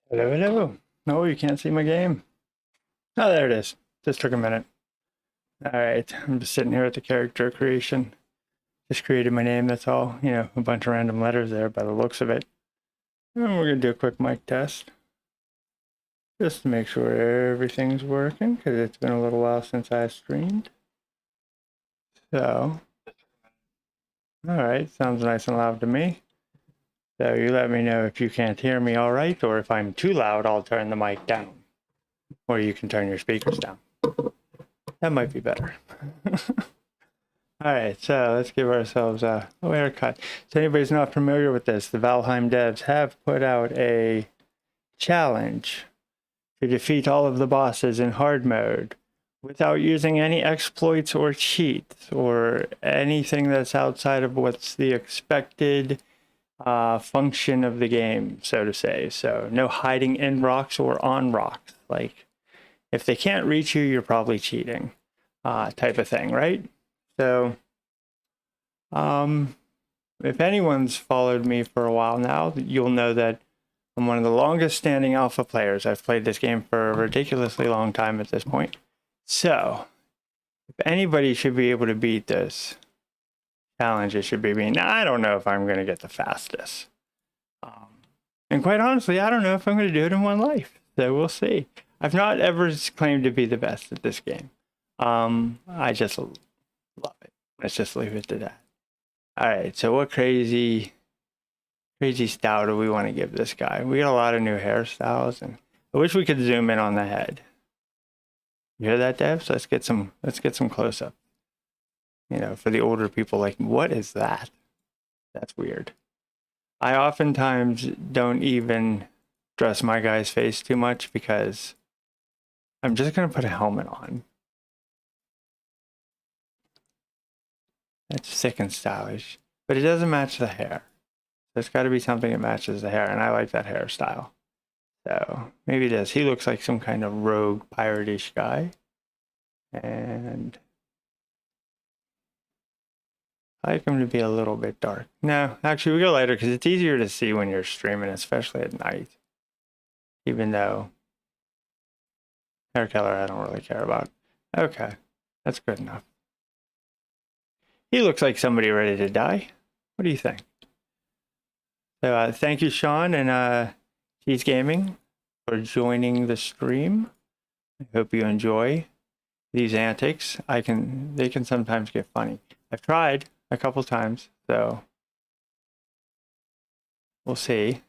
Hello, hello. No, you can't see my game. Oh, there it is. Just took a minute. All right, I'm just sitting here at the character creation. Just created my name, that's all. You know, a bunch of random letters there by the looks of it. And we're going to do a quick mic test. Just to make sure everything's working, because it's been a little while since I streamed. So, all right, sounds nice and loud to me. So you let me know if you can't hear me all right, or if I'm too loud, I'll turn the mic down. Or you can turn your speakers down. That might be better. All right, so let's give ourselves a haircut. So anybody's not familiar with this, the Valheim devs have put out a challenge to defeat all of the bosses in hard mode without using any exploits or cheats or anything that's outside of what's the expected function of the game, so to say. So no hiding in rocks or on rocks. Like, if they can't reach you, you're probably cheating, type of thing, right? So, if anyone's followed me for a while now, you'll know that I'm one of the longest standing alpha players. I've played this game for a ridiculously long time at this point. So, if anybody should be able to beat this challenge, it should be me. Now, I don't know if I'm going to get the fastest. And quite honestly, I don't know if I'm going to do it in one life. So we'll see. I've not ever claimed to be the best at this game. I just love it. Let's just leave it to that. All right, so what crazy style do we want to give this guy? We got a lot of new hairstyles, and I wish we could zoom in on the head. You hear that, Dev? So let's get some close up. You know, for the older people, like, what is that? That's weird. I oftentimes don't even dress my guy's face too much because I'm just gonna put a helmet on. That's sick and stylish, but it doesn't match the hair. There's got to be something that matches the hair, and I like that hairstyle. So maybe it is. He looks like some kind of rogue pirate-ish guy, and I like him to be a little bit dark. No, actually, we go lighter because it's easier to see when you're streaming, especially at night. Even though hair color, I don't really care about. Okay, that's good enough. He looks like somebody ready to die. What do you think? So thank you, Sean and Cheese Gaming, for joining the stream. I hope you enjoy these antics. They can sometimes get funny. I've tried a couple times, so we'll see.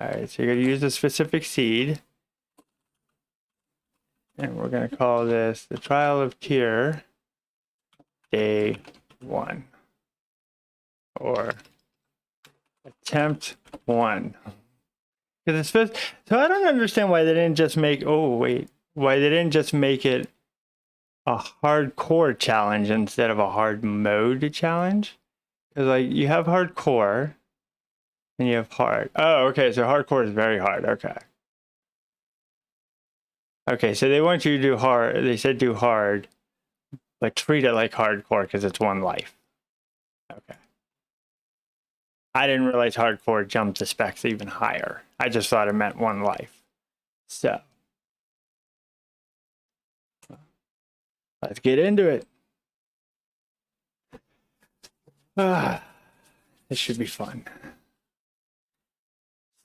All right, so you're going to use a specific seed, and we're going to call this the Trial of Tyr Day 1, or Attempt 1. Because it's supposed, so I don't understand why they didn't just make, why they didn't just make it a hardcore challenge instead of a hard mode challenge. Because, like, you have hardcore and you have hard. Oh, okay, so hardcore is very hard. Okay. Okay, so they want you to do hard. They said do hard, but treat it like hardcore because it's one life. Okay. I didn't realize hardcore jumped the specs even higher. I just thought it meant one life. So, let's get into it. This should be fun.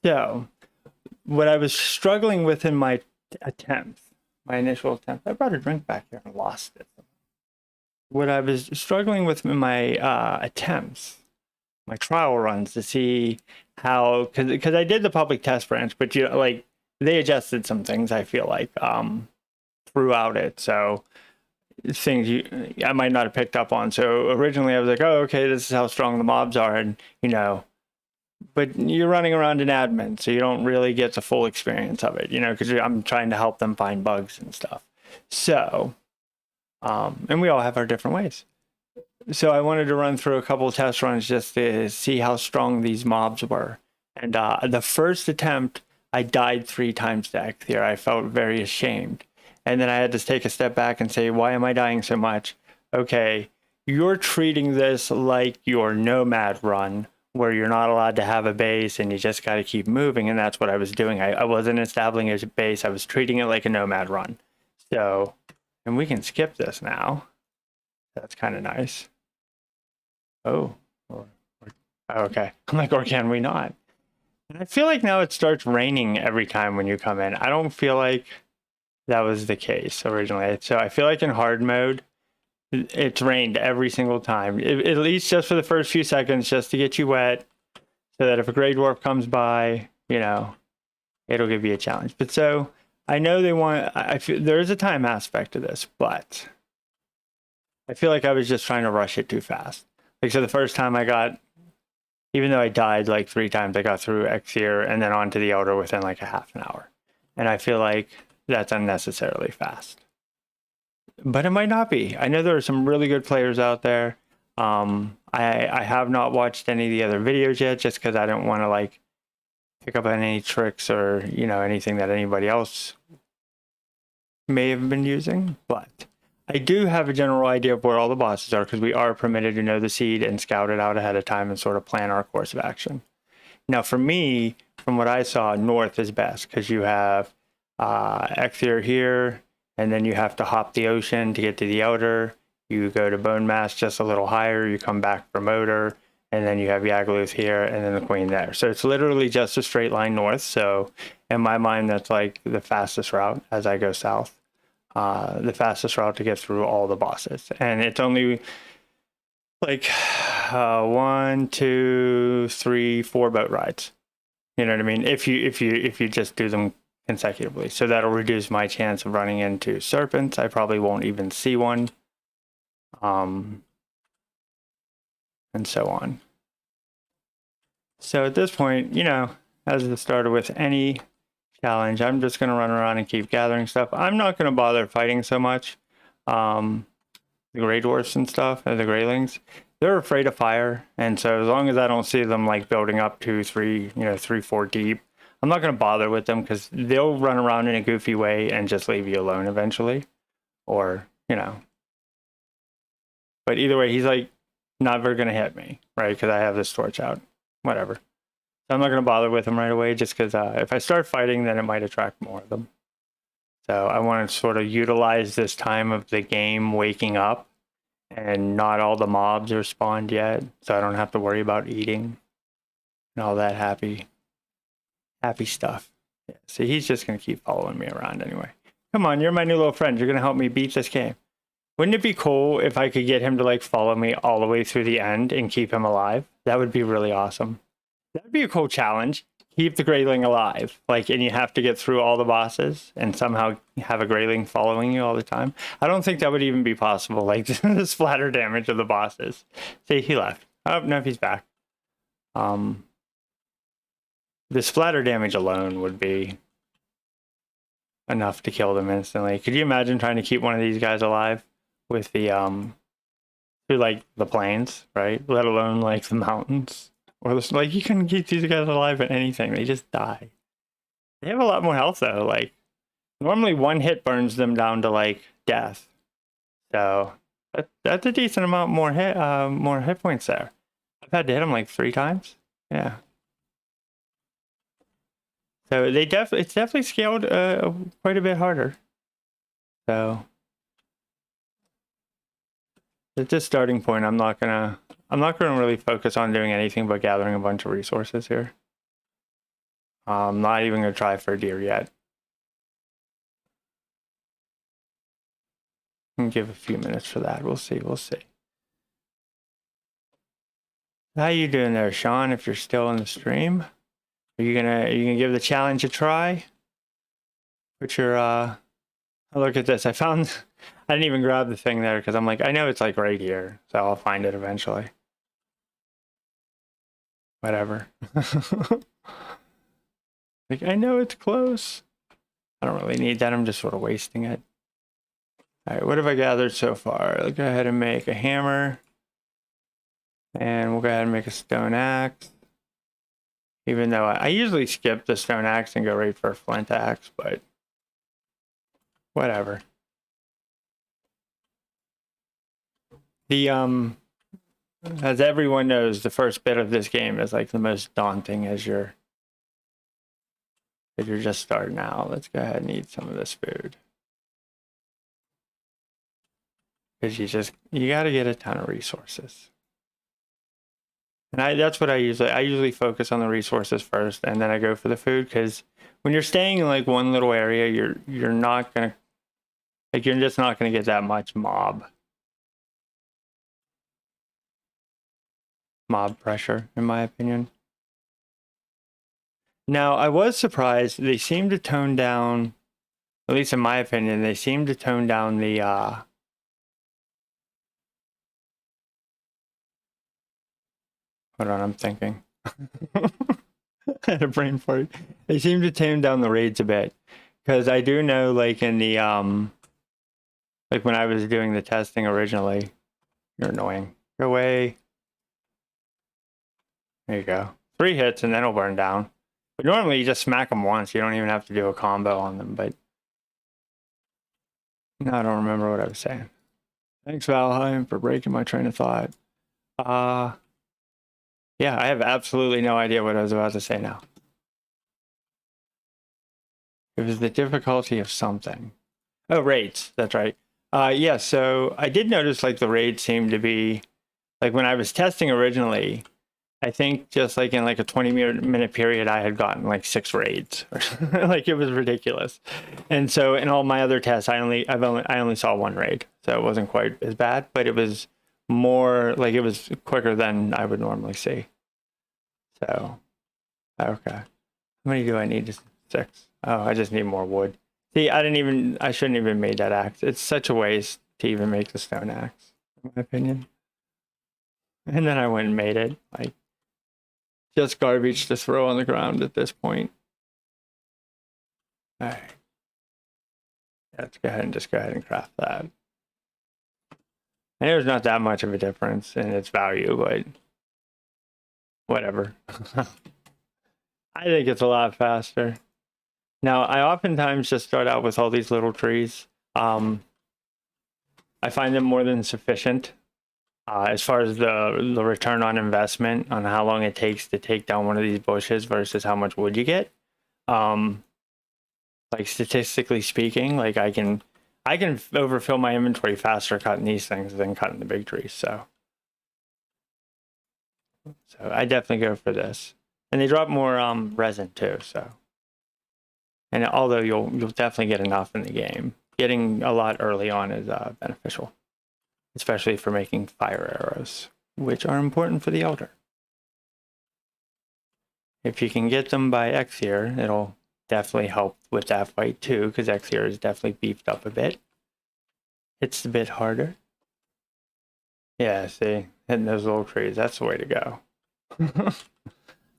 So, what I was struggling with in my attempt, my initial attempt, I brought a drink back here and lost it. What I was struggling with in my attempts, my trial runs to see how, because I did the public test branch, but you know, like, they adjusted some things, I feel like, throughout it. So things I might not have picked up on. So originally I was like, oh, okay, this is how strong the mobs are, and you know, but you're running around in admin, so you don't really get the full experience of it, you know, because I'm trying to help them find bugs and stuff. So, and we all have our different ways. So I wanted to run through a couple of test runs just to see how strong these mobs were. And the first attempt, I died 3 times to Ecthier. I felt very ashamed. And then I had to take a step back and say, why am I dying so much? Okay, you're treating this like your nomad run where you're not allowed to have a base and you just got to keep moving. And that's what I was doing. I wasn't establishing a base. I was treating it like a nomad run. So, and we can skip this now. That's kind of nice. Oh, okay. I'm like, or can we not? And I feel like now it starts raining every time when you come in. I don't feel like that was the case originally. So I feel like in hard mode, it's rained every single time, at least just for the first few seconds, just to get you wet, so that if a gray dwarf comes by, you know, it'll give you a challenge. But so I know they want, I feel there is a time aspect to this, but I feel like I was just trying to rush it too fast. Like, so the first time I got, even though I died like 3 times, I got through Exir and then onto the Elder within like a half an hour. And I feel like that's unnecessarily fast. But it might not be. I know there are some really good players out there. I have not watched any of the other videos yet, just because I don't want to like pick up on any tricks or, you know, anything that anybody else may have been using. But I do have a general idea of where all the bosses are, because we are permitted to know the seed and scout it out ahead of time and sort of plan our course of action. Now, for me, from what I saw, north is best, because you have Exir here, and then you have to hop the ocean to get to the Elder. You go to Bone Mass just a little higher, you come back for Motor, and then you have Yagluth here, and then the Queen there. So it's literally just a straight line north. So in my mind, that's like the fastest route as I go south. The fastest route to get through all the bosses. And it's only like 1, 2, 3, 4 boat rides. You know what I mean? If you just do them consecutively. So that'll reduce my chance of running into serpents. I probably won't even see one. And so on. So at this point, you know, as the starter with any challenge, I'm just going to run around and keep gathering stuff. I'm not going to bother fighting so much. The Grey Dwarfs and stuff, the Greylings, they're afraid of fire. And so as long as I don't see them like building up 2, 3, 3, 4 deep, I'm not going to bother with them, because they'll run around in a goofy way and just leave you alone eventually. Or, you know. But either way, he's like never going to hit me, right? Because I have this torch out. Whatever. So I'm not going to bother with him right away, just because if I start fighting, then it might attract more of them. So I want to sort of utilize this time of the game waking up, and not all the mobs are spawned yet, so I don't have to worry about eating and all that happy stuff. Yeah, so he's just going to keep following me around anyway. Come on, you're my new little friend. You're going to help me beat this game. Wouldn't it be cool if I could get him to like follow me all the way through the end and keep him alive? That would be really awesome. That'd be a cool challenge. Keep the Greyling alive. Like, and you have to get through all the bosses and somehow have a Greyling following you all the time. I don't think that would even be possible. Like, the splatter damage of the bosses. See, he left. Oh, no, he's back. The splatter damage alone would be enough to kill them instantly. Could you imagine trying to keep one of these guys alive with the through like the plains, right? Let alone like the mountains, or like you couldn't keep these guys alive at anything. They just die. They have a lot more health though. Like normally one hit burns them down to like death. So that's a decent amount more hit points there. I've had to hit them like 3 times. Yeah. So it's definitely scaled quite a bit harder. So at this starting point, I'm not gonna really focus on doing anything but gathering a bunch of resources here. I'm not even gonna try for a deer yet. And give a few minutes for that. We'll see. How you doing there, Sean? If you're still in the stream. Are you gonna give the challenge a try? Put your look at this. I didn't even grab the thing there because I'm like, I know it's like right here, so I'll find it eventually. Whatever. Like, I know it's close. I don't really need that. I'm just sort of wasting it. All right, what have I gathered so far? Let's go ahead and make a hammer. And we'll go ahead and make a stone axe. Even though I usually skip the stone axe and go right for a flint axe, but whatever. The As everyone knows, the first bit of this game is like the most daunting as you're just starting out. Let's go ahead and eat some of this food. Because you got to get a ton of resources. And that's what I usually focus on the resources first, and then I go for the food, because when you're staying in like one little area, you're not gonna, like, you're just not gonna get that much mob pressure, in my opinion. Now, I was surprised they seem to tone down, at least in my opinion, they seem to tone down the hold on, I'm thinking. I had a brain fart. They seem to tame down the raids a bit, because I do know, like, in the like when I was doing the testing originally, you're annoying. Go away. There you go. 3 hits and then it'll burn down. But normally you just smack them once. You don't even have to do a combo on them. But no, I don't remember what I was saying. Thanks, Valheim, for breaking my train of thought. Yeah, I have absolutely no idea what I was about to say now. It was the difficulty of something. Oh, raids. That's right. Yeah, so I did notice, like, the raids seemed to be, like, when I was testing originally, I think just like in like a 20-minute period, I had gotten like 6 raids. Like, it was ridiculous. And so in all my other tests, I only saw 1 raid, so it wasn't quite as bad, but it was more like, it was quicker than I would normally see. So, okay. How many do I need? 6. Oh, I just need more wood. See, I shouldn't even made that axe. It's such a waste to even make the stone axe, in my opinion. And then I went and made it. Like, just garbage to throw on the ground at this point. All right. Let's go ahead and craft that. I know there's not that much of a difference in its value, but whatever. I think it's a lot faster. Now, I oftentimes just start out with all these little trees. I find them more than sufficient. As far as the return on investment on how long it takes to take down one of these bushes versus how much wood you get, like, statistically speaking, like, I can overfill my inventory faster cutting these things than cutting the big trees. So I definitely go for this, and they drop more resin too. So, and although you'll definitely get enough in the game, getting a lot early on is beneficial. Especially for making fire arrows, which are important for the Elder. If you can get them by Exir, it'll definitely help with that fight too, because Exir is definitely beefed up a bit. It's a bit harder. Yeah, see, hitting those little trees, that's the way to go. I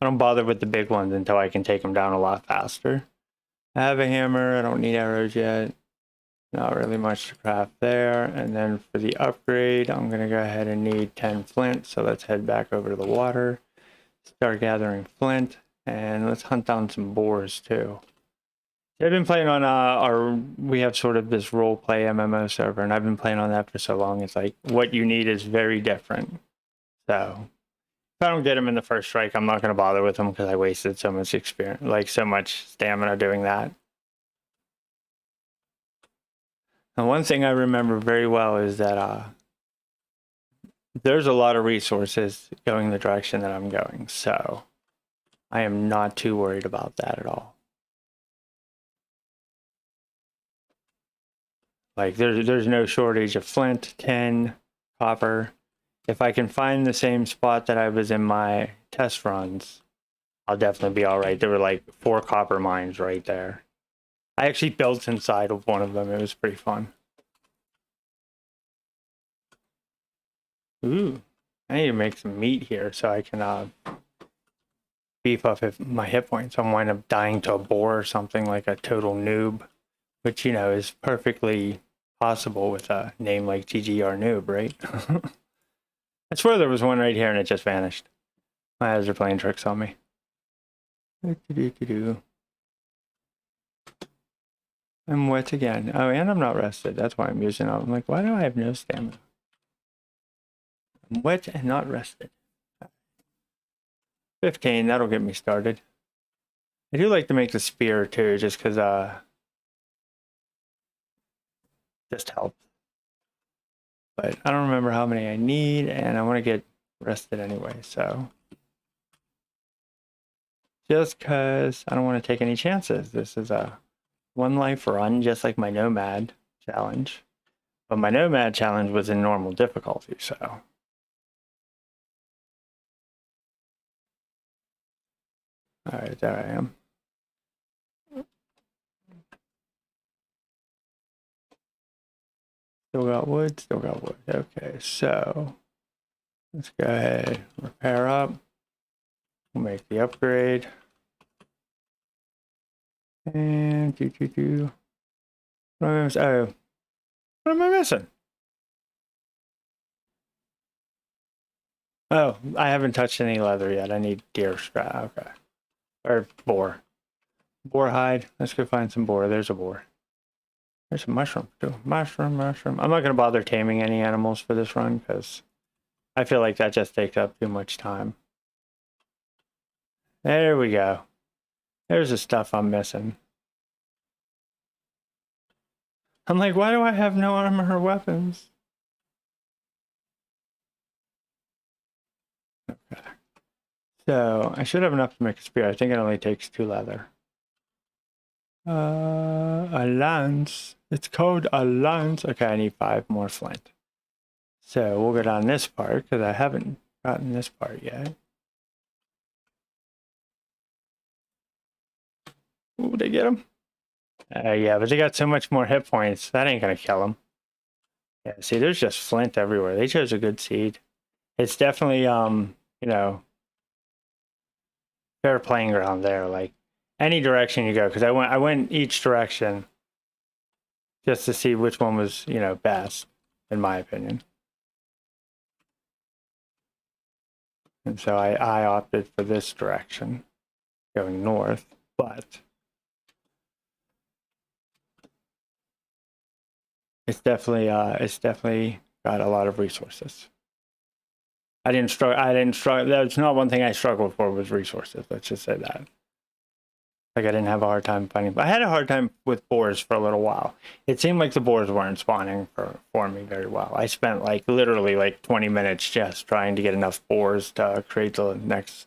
don't bother with the big ones until I can take them down a lot faster. I have a hammer, I don't need arrows yet. Not really much to craft there. And then for the upgrade, I'm going to go ahead and need 10 flint. So let's head back over to the water, start gathering flint, and let's hunt down some boars too. I've been playing on we have sort of this role play MMO server, and I've been playing on that for so long. It's like what you need is very different. So if I don't get them in the first strike, I'm not going to bother with them because I wasted so much experience, like so much stamina doing that. And one thing I remember very well is that there's a lot of resources going the direction that I'm going, so I am not too worried about that at all. Like, there's no shortage of flint, tin, copper. If I can find the same spot that I was in my test runs, I'll definitely be all right. There were like 4 copper mines right there. I actually built inside of one of them. It was pretty fun. Ooh, I need to make some meat here so I can beef up my hit points. I'm wind up dying to a boar or something, like a total noob, which, you know, is perfectly possible with a name like GGrNoob, right? I swear there was one right here and it just vanished. My eyes are playing tricks on me. I'm wet again. Oh, and I'm not rested. That's why I'm using up. I'm like, why do I have no stamina? I'm wet and not rested. 15, that'll get me started. I do like to make the spear too, just because just helps. But I don't remember how many I need, and I want to get rested anyway, so just because I don't want to take any chances. This is a one life run, just like my Nomad challenge. But my Nomad challenge was in normal difficulty, so. Alright, there I am. Still got wood, still got wood. Okay, so let's go ahead, repair up. We'll make the upgrade. And What am I missing? Oh, what am I missing? Oh, I haven't touched any leather yet. I need deer strap. Okay. Or boar. Boar hide. Let's go find some boar. There's a boar. There's a mushroom too. Mushroom. I'm not going to bother taming any animals for this run because I feel like that just takes up too much time. There we go. There's the stuff I'm missing. I'm like, why do I have no armor or weapons? Okay. So I should have enough to make a spear. I think it only takes 2 leather. A lance. It's called a lance. Okay, I need 5 more flint. So we'll go down this part because I haven't gotten this part yet. Ooh, did they get him? Yeah, but they got so much more hit points. That ain't gonna kill them. Yeah, see, there's just flint everywhere. They chose a good seed. It's definitely, you know, fair playing ground there. Like any direction you go, because I went each direction just to see which one was, you know, best, in my opinion. And so I opted for this direction, going north, but it's definitely got a lot of resources. I didn't struggle. That's not one thing I struggled for was resources. Let's just say that. Like I didn't have a hard time finding. I had a hard time with boars for a little while. It seemed like the boars weren't spawning for me very well. I spent like literally like 20 minutes just trying to get enough boars to create the next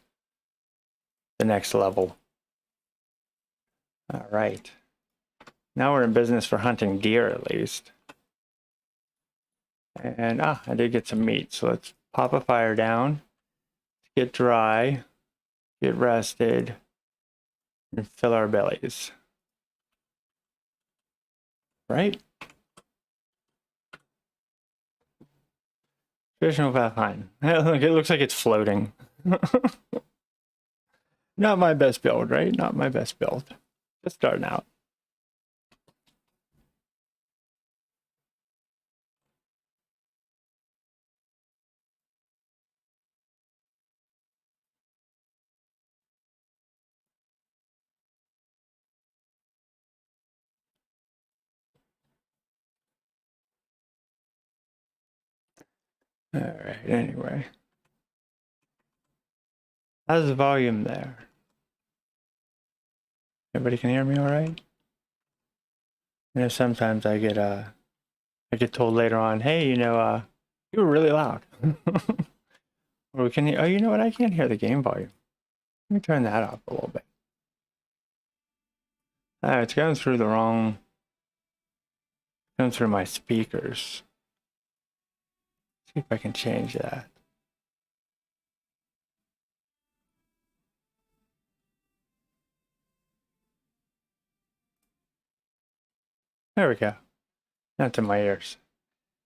level. All right. Now we're in business for hunting deer at least. And I did get some meat. So let's pop a fire down, get dry, get rested, and fill our bellies. Right? Traditional Valheim. Look, it looks like it's floating. Not my best build, right? Not my best build. Just starting out. All right, anyway. How's the volume there? Everybody can hear me all right? I know sometimes I get told later on, hey, you know, you were really loud. Or we can hear, oh, you know what? I can't hear the game volume. Let me turn that up a little bit. It's going through going through my speakers. See if I can change that. There we go. Not to my ears.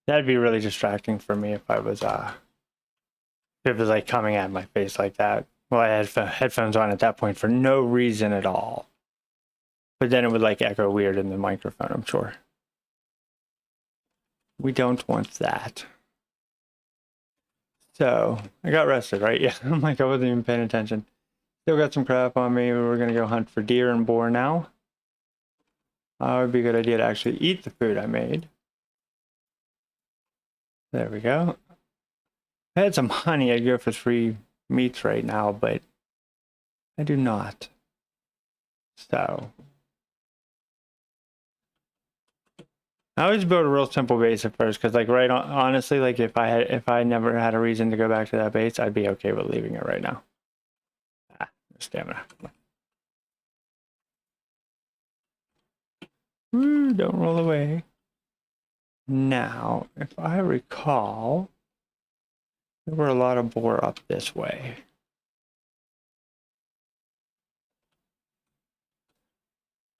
That'd be really distracting for me if it was like coming at my face like that. Well, I had headphones on at that point for no reason at all. But then it would like echo weird in the microphone, I'm sure. We don't want that. So I got rested, right? Yeah, I'm like, I wasn't even paying attention. Still got some crap on me. We're gonna go hunt for deer and boar now. It would be a good idea to actually eat the food I made. There we go. I had some honey, I'd go for 3 meats right now, but I do not. So I always build a real simple base at first, because like honestly, like if I never had a reason to go back to that base, I'd be okay with leaving it right now. Ah, stamina. Woo, don't roll away. Now, if I recall, there were a lot of boar up this way.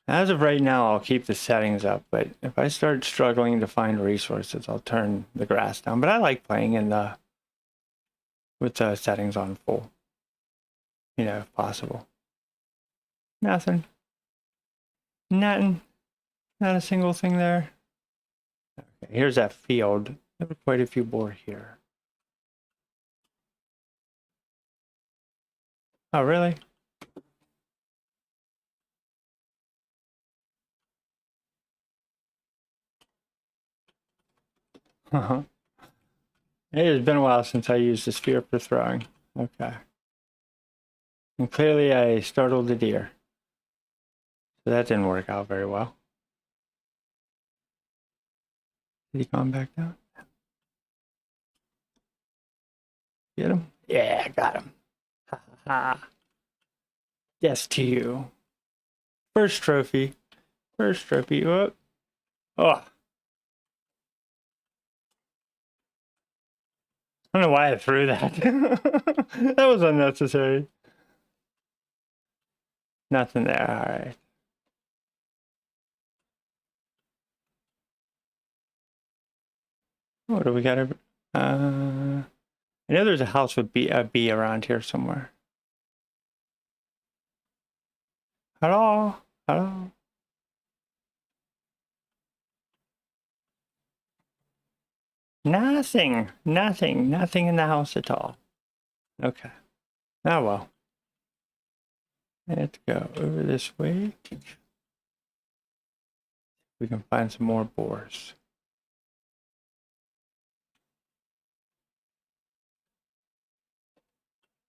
As of right now, I'll keep the settings up, but if I start struggling to find resources, I'll turn the grass down. But I like playing with the settings on full, if possible. Nothing. Nothing. Not a single thing there. Okay, here's that field. There were quite a few boar here. Oh, really? Uh-huh. It has been a while since I used the spear for throwing. Okay. And clearly I startled the deer. So that didn't work out very well. Did he come back down? Get him? Yeah, got him. Ha ha ha. Yes to you. First trophy. First trophy. Whoop. Oh. I don't know why I threw that. That was unnecessary. Nothing there. All right. What do we got? I know there's a house with a bee around here somewhere. Hello? Hello? Nothing. Nothing. Nothing in the house at all. Okay. Oh well. Let's go over this way. We can find some more boars.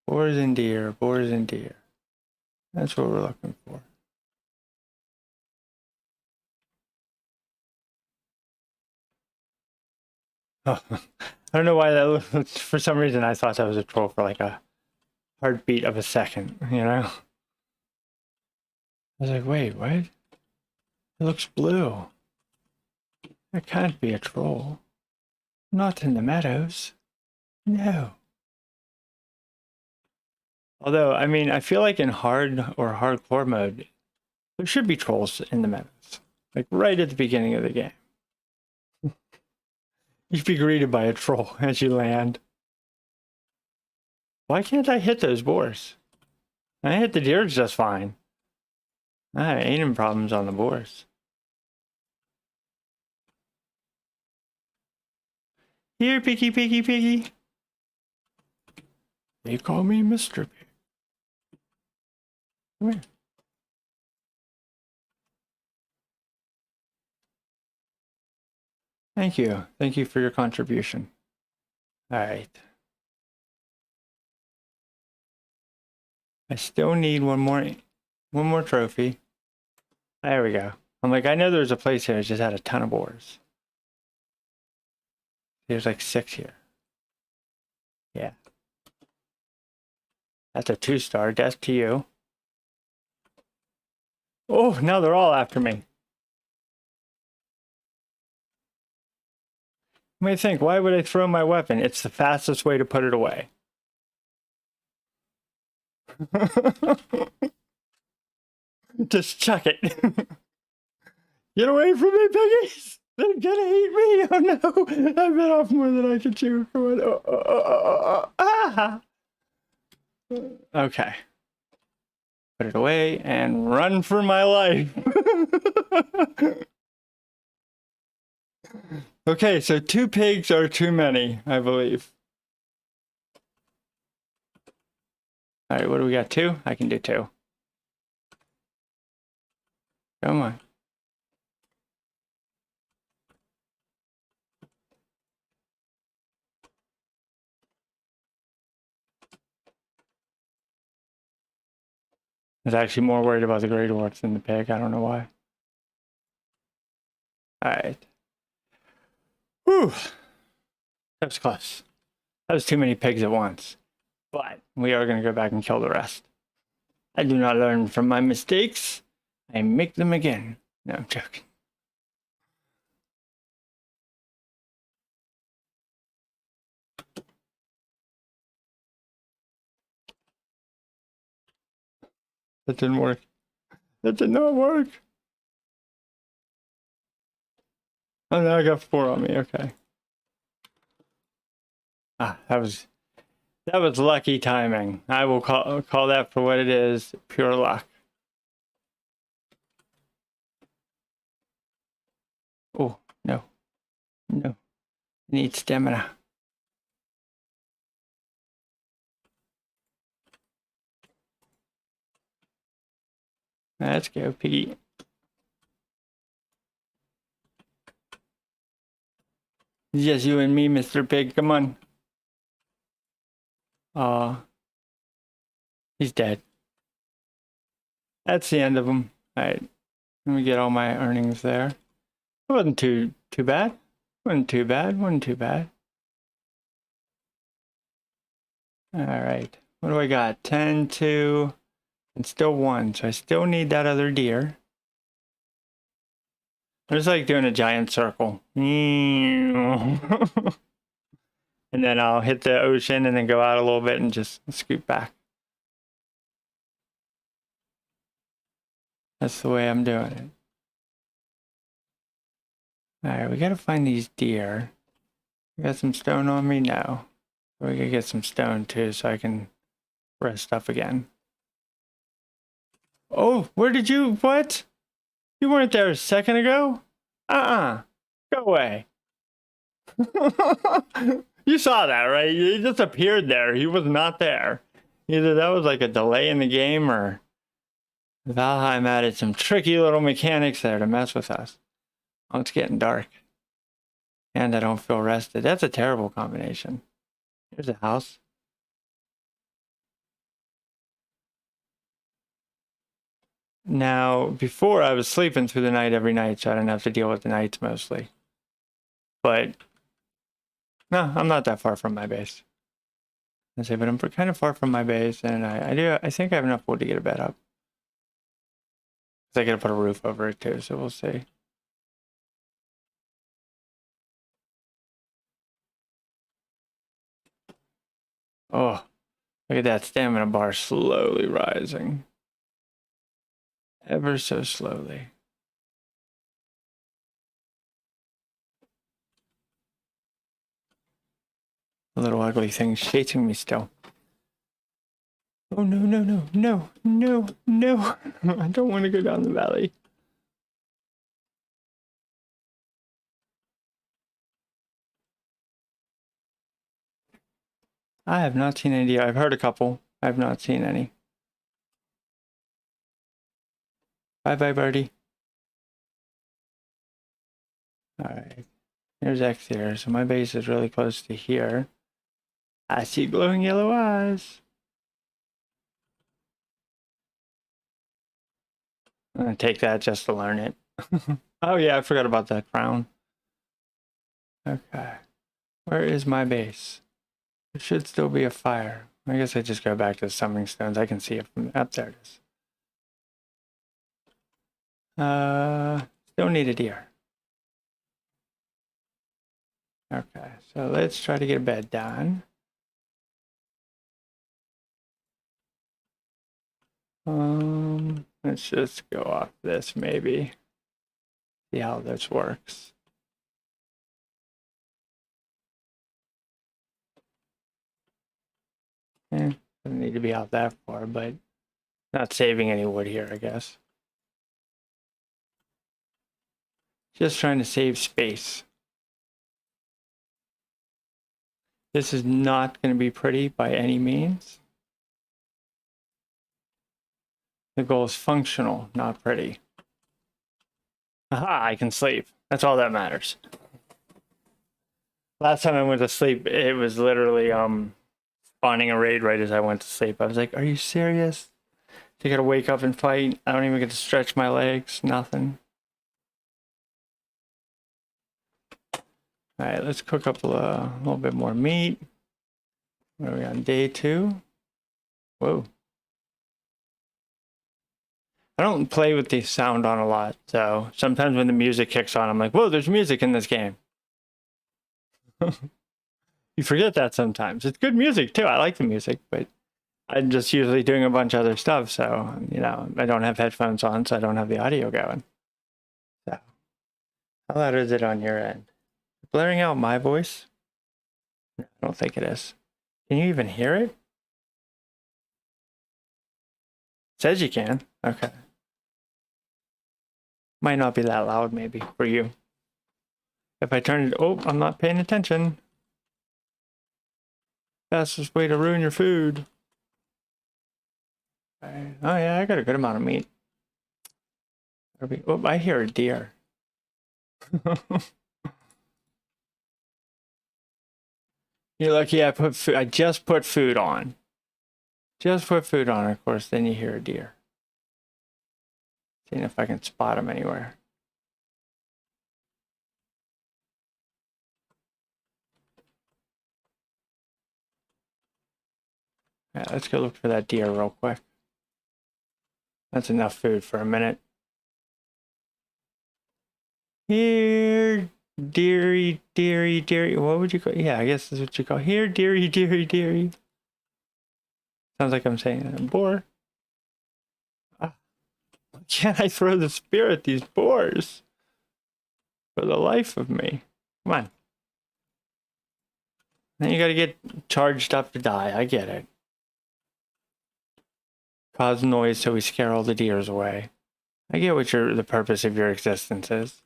Boars and deer. Boars and deer. That's what we're looking for. Oh, I don't know why that looks, for some reason I thought that was a troll for like a heartbeat of a second, I was like, wait, what? It looks blue. That can't be a troll. Not in the meadows. No. Although, I mean, I feel like in hard or hardcore mode, there should be trolls in the meadows. Like right at the beginning of the game. You should be greeted by a troll as you land. Why can't I hit those boars? I hit the deer just fine. I have aiming problems on the boars. Here, piggy, piggy, piggy. They call me Mr. Pig. Come here. Thank you. Thank you for your contribution. All right. I still need one more trophy. There we go. I'm like, I know there's a place here that just had a ton of boars. There's like 6 here. Yeah. That's a 2-star. Death to you. Oh, now they're all after me. You may think, why would I throw my weapon? It's the fastest way to put it away. Just chuck it. Get away from me, piggies! They're gonna eat me! Oh no! I bit off more than I could chew. Come on. Ah! Okay. Put it away and run for my life. Okay, so 2 pigs are too many, I believe. All right, what do we got? 2? I can do 2. Come on. was actually more worried about the Great Dwarfs than the pig. I don't know why. Alright. Whew. That was close. That was too many pigs at once. But we are going to go back and kill the rest. I do not learn from my mistakes. I make them again. No, I'm joking. That didn't work. That did not work. Oh, now I got 4 on me. Okay. Ah, that was lucky timing. I will call that for what it is, pure luck. Oh, no. No. I need stamina. Let's go, piggy. It's just you and me, Mr. Pig. Come on. He's dead. That's the end of him. Alright. Let me get all my earnings there. It wasn't too bad. Wasn't too bad. Wasn't too bad. Alright. What do I got? 10, 2, and still 1. So I still need that other deer. I just like doing a giant circle. And then I'll hit the ocean and then go out a little bit and just scoot back. That's the way I'm doing it. Alright, we gotta find these deer. You got some stone on me? No. We gotta get some stone too so I can rest up again. Oh, where did you, what? You weren't there a second ago? Go away. You saw that, right? He just appeared there. He was not there. Either that was like a delay in the game or Valheim added some tricky little mechanics there to mess with us. Oh, it's getting dark. And I don't feel rested. That's a terrible combination. Here's a house. Now, before I was sleeping through the night every night, so I didn't have to deal with the nights mostly. But, no, I'm not that far from my base. I say, but I'm kind of far from my base, and I think I have enough wood to get a bed up. I gotta put a roof over it too, so we'll see. Oh, look at that stamina bar slowly rising. Ever so slowly. The little ugly thing's chasing me still. Oh, no, no, no, no, no, no. I don't want to go down the valley. I have not seen any. I've heard a couple. I have not seen any. Bye-bye, birdie. Alright. Here's X here. So my base is really close to here. I see glowing yellow eyes. I'm gonna take that just to learn it. Oh yeah, I forgot about that crown. Okay. Where is my base? There should still be a fire. I guess I just go back to the summoning stones. I can see it from up there. It is. Still need a deer. Okay, so let's try to get a bed done. Let's just go off this maybe. See how this works. Doesn't need to be out that far, but not saving any wood here, I guess. Just trying to save space. This is not going to be pretty by any means. The goal is functional, not pretty. Aha, I can sleep. That's all that matters. Last time I went to sleep, it was literally spawning a raid right as I went to sleep. I was like, are you serious? So you gotta wake up and fight. I don't even get to stretch my legs, nothing. All right, let's cook up a little bit more meat. Where are we on day 2? Whoa. I don't play with the sound on a lot, so sometimes when the music kicks on, I'm like, whoa, there's music in this game. You forget that sometimes. It's good music too. I like the music, but I'm just usually doing a bunch of other stuff, so, you know, I don't have headphones on, so I don't have the audio going. So, how loud is it on your end? Blaring out my voice? No, I don't think it is. Can you even hear it? Says you can. Okay. Might not be that loud, maybe, for you. If I turn it... Oh, I'm not paying attention. Fastest way to ruin your food. Oh, yeah, I got a good amount of meat. Oh, I hear a deer. You're lucky I put food... I just put food on. Just put food on, of course, then you hear a deer. Seeing if I can spot him anywhere. Yeah, let's go look for that deer real quick. That's enough food for a minute. Here, dearie, dearie, dearie. What would you call? Yeah, I guess that's what you call. Here, dearie, dearie, dearie. Sounds like I'm saying a boar. Ah, why can't I throw the spear at these boars? For the life of me. Come on. Then you gotta get charged up to die. I get it. Cause noise so we scare all the deers away. I get what the purpose of your existence is.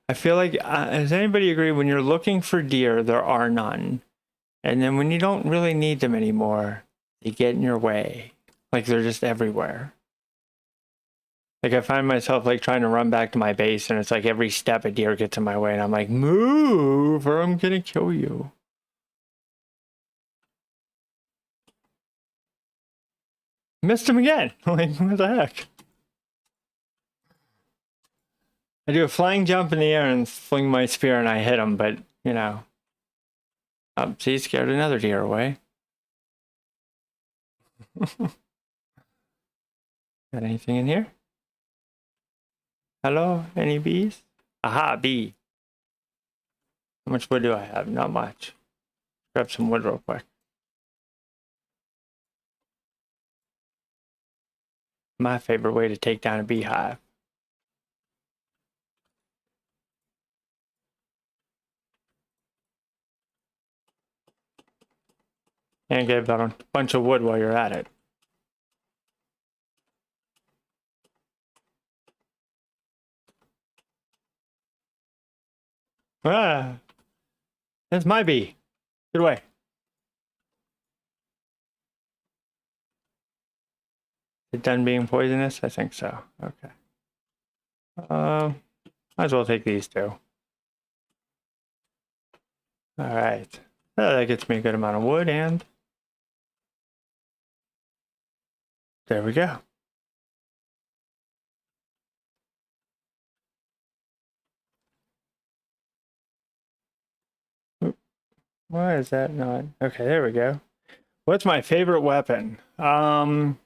I feel like, does anybody agree, when you're looking for deer, there are none. And then when you don't really need them anymore, they get in your way. Like they're just everywhere. Like I find myself like trying to run back to my base and it's like every step a deer gets in my way and I'm like, move or I'm gonna kill you. Missed him again. Like, what the heck? I do a flying jump in the air and fling my spear and I hit him, but, you know. Oh, see, scared another deer away. Got anything in here? Hello? Any bees? Aha, bee. How much wood do I have? Not much. Grab some wood real quick. My favorite way to take down a beehive. And get about a bunch of wood while you're at it. Ah, that's my bee. Get away. Is it done being poisonous? I think so. Okay. Might as well take these two. All right. That gets me a good amount of wood, and there we go. Why is that not? Okay, there we go. What's my favorite weapon? That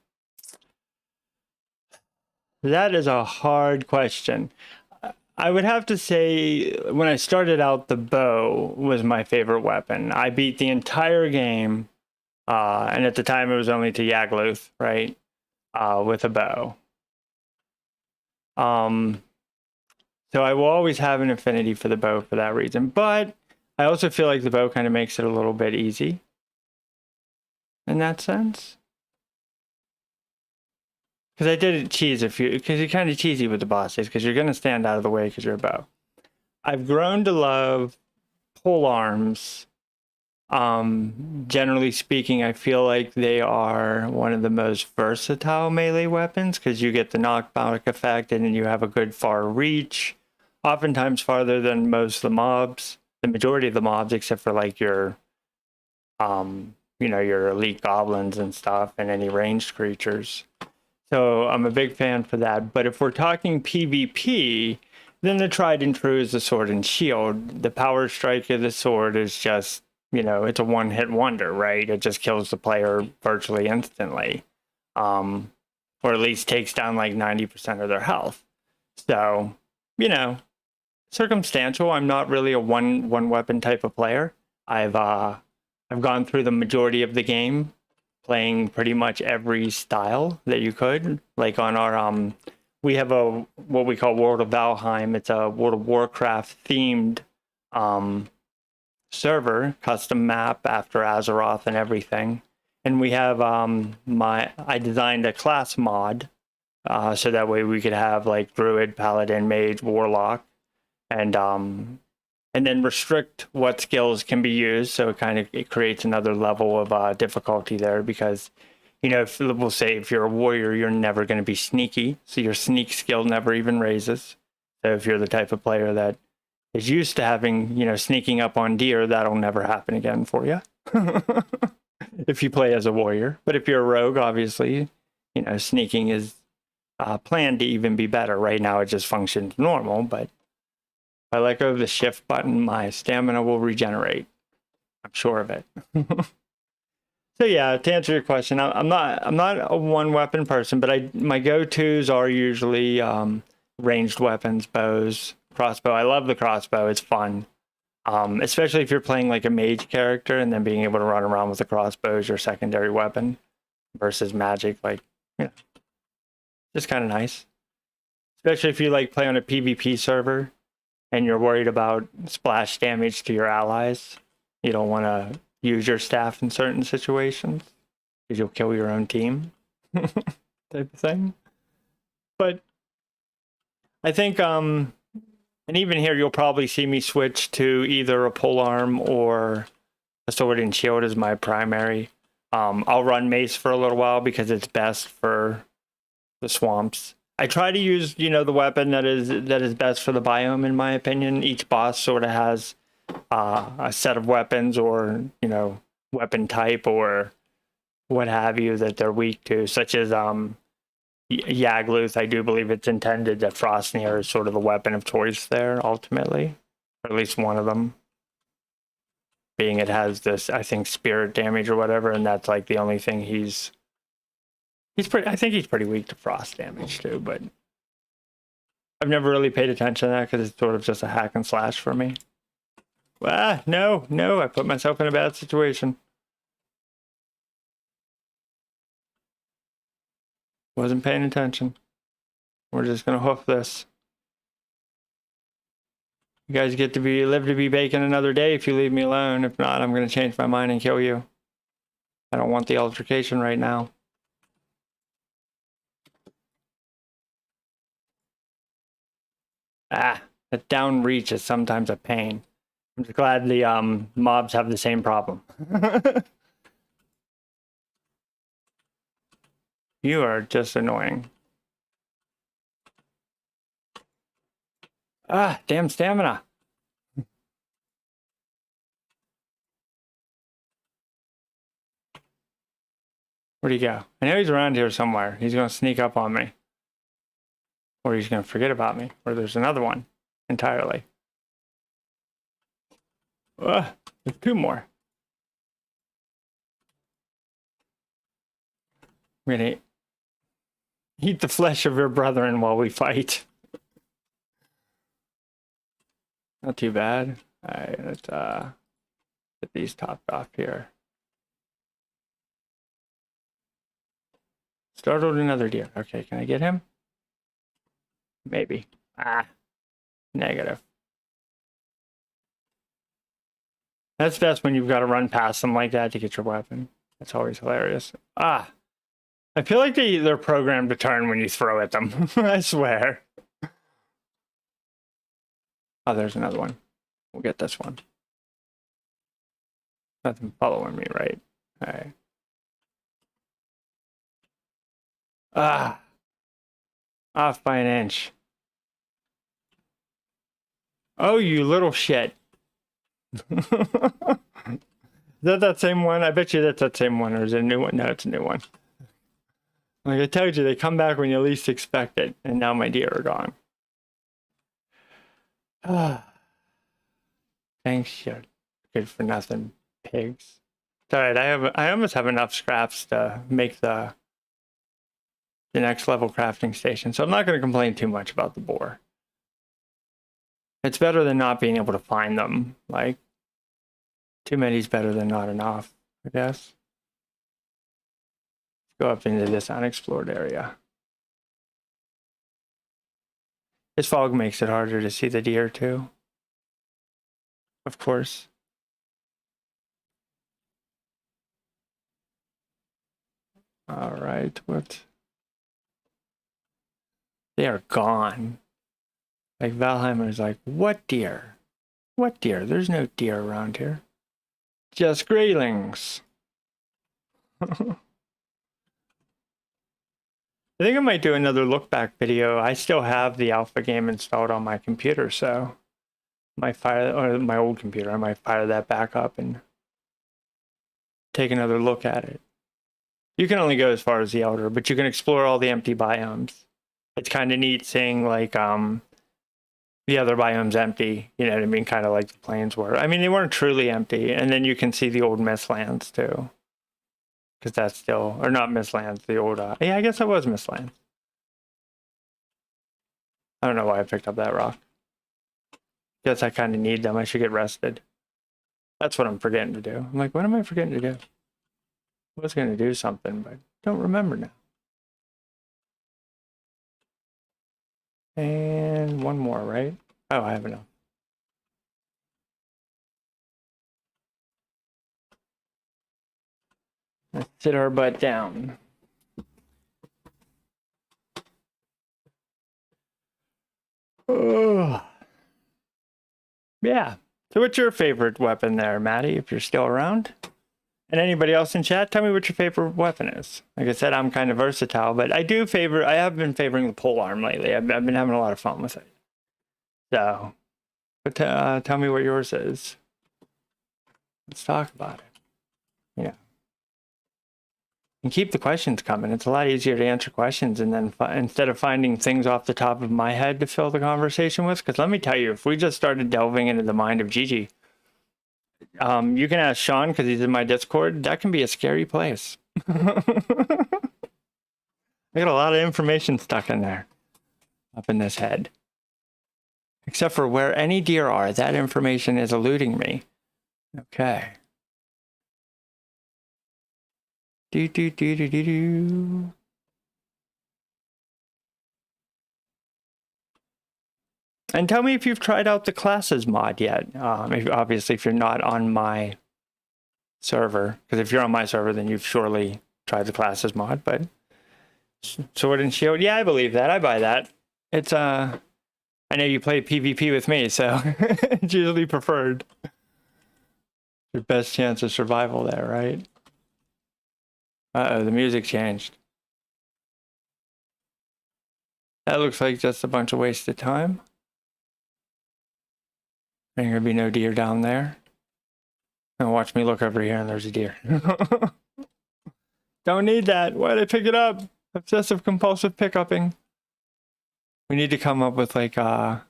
is a hard question. I would have to say when I started out, the bow was my favorite weapon. I beat the entire game, and at the time it was only to Yagluth, right? With a bow. So I will always have an affinity for the bow for that reason. But I also feel like the bow kind of makes it a little bit easy in that sense. Because I did it cheese because you're kind of cheesy with the bosses because you're going to stand out of the way because you're a bow. I've grown to love pole arms. Generally speaking, I feel like they are one of the most versatile melee weapons because you get the knockback effect and then you have a good far reach, oftentimes farther than most of the mobs, the majority of the mobs, except for like your your elite goblins and stuff, and any ranged creatures. So I'm a big fan for that. But if we're talking PvP, then the tried and true is the sword and shield. The power strike of the sword is just, it's a one-hit wonder, right? It just kills the player virtually instantly. Or at least takes down like 90% of their health. So, circumstantial. I'm not really a one weapon type of player. I've gone through the majority of the game playing pretty much every style that you could. Like on our we have what we call World of Valheim. It's a World of Warcraft themed server, custom map after Azeroth and everything. And we have I designed a class mod so that way we could have like Druid, Paladin, Mage, Warlock, and then restrict what skills can be used. So it creates another level of difficulty there, because if we'll say if you're a warrior, you're never going to be sneaky, so your sneak skill never even raises. So if you're the type of player that is used to having sneaking up on deer, that'll never happen again for you. If you play as a warrior. But if you're a rogue, obviously, sneaking is planned to even be better. Right now it just functions normal, but if I let go of the shift button, my stamina will regenerate. I'm sure of it. So yeah, to answer your question, I'm not a one weapon person, but my go-tos are usually ranged weapons, bows, crossbow. I love the crossbow. It's fun. Especially if you're playing like a mage character, and then being able to run around with the crossbow as your secondary weapon versus magic, just kind of nice. Especially if you play on a PvP server and you're worried about splash damage to your allies. You don't want to use your staff in certain situations because you'll kill your own team type of thing. But I think and even here you'll probably see me switch to either a polearm or a sword and shield as my primary. I'll run mace for a little while because it's best for the swamps. I try to use the weapon that is best for the biome, in my opinion. Each boss sort of has a set of weapons, or weapon type, or what have you, that they're weak to, such as Yagluth. I do believe it's intended that Frostnir is sort of a weapon of choice there ultimately, or at least one of them, being it has this, I think, spirit damage or whatever, and that's like the only thing he's pretty. I think he's pretty weak to frost damage too, but I've never really paid attention to that because it's sort of just a hack and slash for me. No, I put myself in a bad situation. Wasn't paying attention. We're just gonna hoof this. You guys get to live to be bacon another day if you leave me alone. If not, I'm gonna change my mind and kill you. I don't want the altercation right now. That down reach is sometimes a pain. I'm just glad the mobs have the same problem. You are just annoying. Damn stamina. Where'd he go? I know he's around here somewhere. He's gonna sneak up on me. Or he's gonna forget about me. Or there's another one entirely. There's two more. I'm gonna eat the flesh of your brethren while we fight. Not too bad. Alright, let's get these topped off here. Startled another deer. Okay, can I get him? Maybe. Negative. That's best when you've got to run past them like that to get your weapon. That's always hilarious. I feel like they're programmed to turn when you throw at them. I swear. Oh, there's another one. We'll get this one. Nothing following me, right? Alright. Off by an inch. Oh, you little shit. that same one? I bet you that's that same one, or is it a new one? No, it's a new one. Like I told you, they come back when you least expect it, and now my deer are gone. Thanks, you good for nothing pigs. It's all right. I almost have enough scraps to make the next level crafting station, so I'm not going to complain too much about the boar. It's better than not being able to find them. Like, too many is better than not enough, I guess. Go up into this unexplored area. This fog makes it harder to see the deer too. Of course. All right, what? They are gone. Like Valheim is like, what deer? What deer? There's no deer around here. Just graylings. I think I might do another look back video. I still have the alpha game installed on my computer, so my old computer, I might fire that back up and take another look at it. You can only go as far as the Elder, but you can explore all the empty biomes. It's kind of neat seeing like the other biomes empty, you know what I mean? Kind of like the plains were. I mean, they weren't truly empty, and then you can see the old Mistlands too. Because that's still, or not Mistlands, the old, yeah, I guess that was Mistlands. I don't know why I picked up that rock. Guess I kind of need them. I should get rested. That's what I'm forgetting to do. I'm like, what am I forgetting to do? I was going to do something, but don't remember now. And one more, right? Oh, I have enough. Let's sit our butt down. Oh. Yeah. So what's your favorite weapon there, Maddie, if you're still around? And anybody else in chat, tell me what your favorite weapon is. Like I said, I'm kind of versatile, but I have been favoring the polearm lately. I've been having a lot of fun with it. So, but tell me what yours is. Let's talk about it. Yeah. And keep the questions coming. It's a lot easier to answer questions and then instead of finding things off the top of my head to fill the conversation with. Because let me tell you, if we just started delving into the mind of Gigi, you can ask Sean because he's in my Discord. That can be a scary place. I got a lot of information stuck in there, up in this head. Except for where any deer are, that information is eluding me. Okay. Do. And tell me if you've tried out the classes mod yet. Obviously, if you're not on my server, because if you're on my server, then you've surely tried the classes mod. But Sword and Shield, yeah, I believe that. I buy that. It's I know you play PvP with me, so it's usually preferred. Your best chance of survival there, right? Uh-oh, the music changed. That looks like just a bunch of wasted time. There's gonna be no deer down there. Now watch me look over here and there's a deer. Don't need that. Why did I pick it up? Obsessive compulsive pickupping. We need to come up with like I'm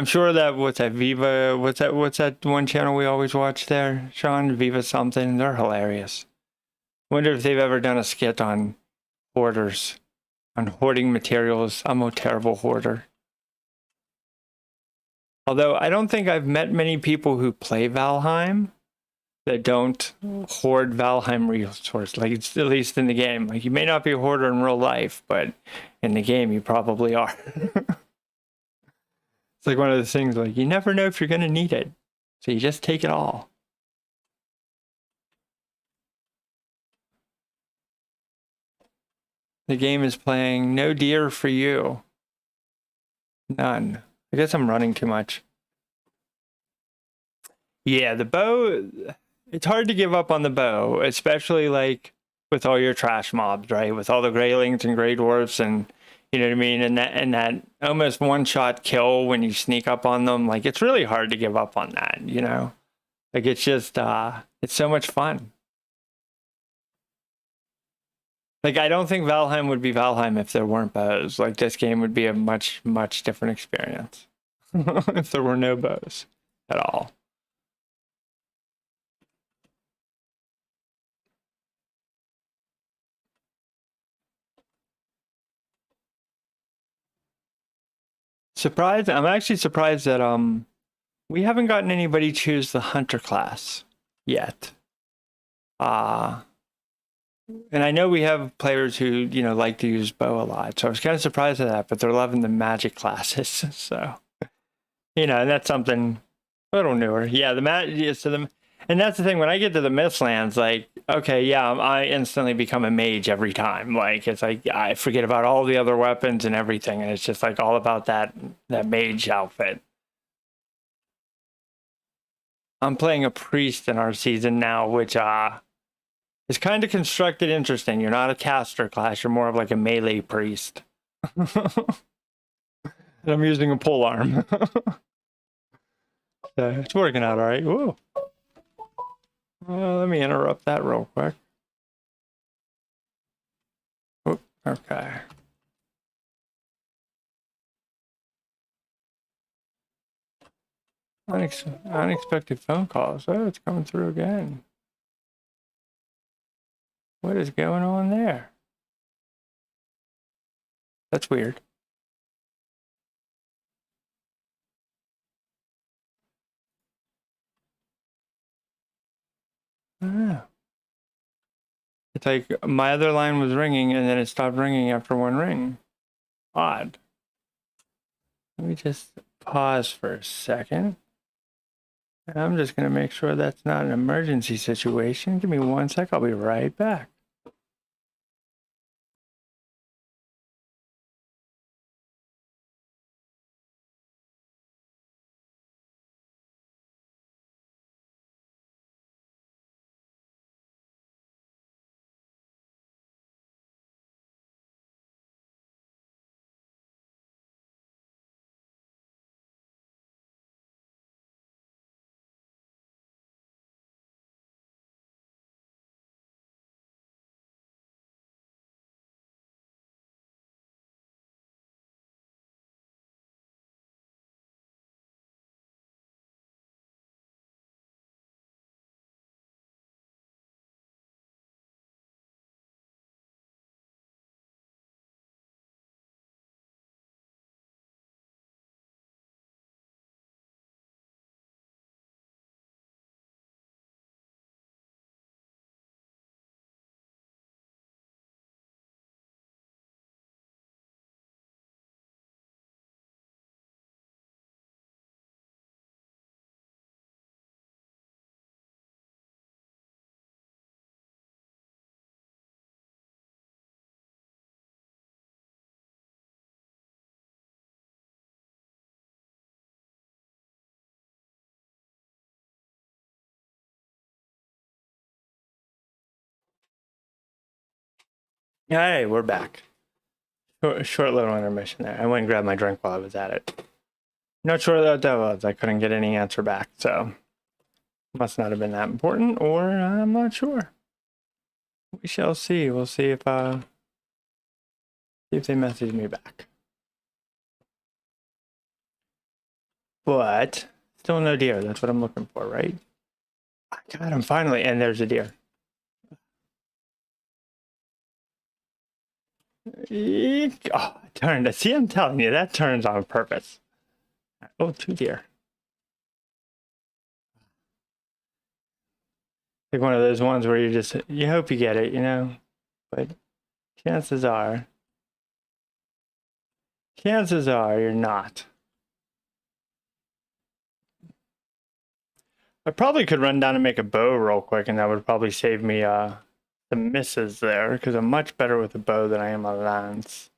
sure that what's that Viva? What's that one channel we always watch there? Sean, Viva something. They're hilarious. Wonder if they've ever done a skit on hoarders, on hoarding materials. I'm a terrible hoarder. Although I don't think I've met many people who play Valheim that don't hoard Valheim resources, like it's at least in the game. Like you may not be a hoarder in real life, but in the game you probably are. It's like one of those things like you never know if you're going to need it. So you just take it all. The game is playing no deer for you. None. I guess I'm running too much. Yeah, the bow, it's hard to give up on the bow, especially like with all your trash mobs, right? With all the graylings and grey dwarfs and you know what I mean? And that almost one-shot kill when you sneak up on them, like it's really hard to give up on that, you know? Like it's just it's so much fun. Like I don't think Valheim would be Valheim if there weren't bows. Like this game would be a much, much different experience if there were no bows at all. Surprised. I'm actually surprised that we haven't gotten anybody choose the hunter class yet. And I know we have players who, you know, like to use bow a lot. So I was kind of surprised at that, but they're loving the magic classes. So, you know, and that's something a little newer. Yeah, and that's the thing. When I get to the Mistlands, like, okay, yeah, I instantly become a mage every time. Like, it's like I forget about all the other weapons and everything, and it's just like all about that mage outfit. I'm playing a priest in our season now, which is kind of constructed interesting. You're not a caster class; you're more of like a melee priest. And I'm using a pole arm. So it's working out all right. Whoa. Let me interrupt that real quick. Oop, okay. Unexpected phone calls. Oh, it's coming through again. What is going on there? That's weird. I don't know. It's like my other line was ringing and then it stopped ringing after one ring. Odd. Let me just pause for a second. And I'm just going to make sure that's not an emergency situation. Give me 1 sec. I'll be right back. Hey, we're back. Short little intermission there. I went and grabbed my drink while I was at it. Not sure what that was. I couldn't get any answer back, so must not have been that important, or I'm not sure. We shall see. We'll see if they message me back. But still no deer. That's what I'm looking for, right? God, I'm finally, and there's a deer. Oh, it turned. See, I'm telling you, that turns on purpose. Oh, 2 deer. Like one of those ones where you hope you get it, you know, but chances are you're not. I probably could run down and make a bow real quick, and that would probably save me the misses there, because I'm much better with a bow than I am a lance.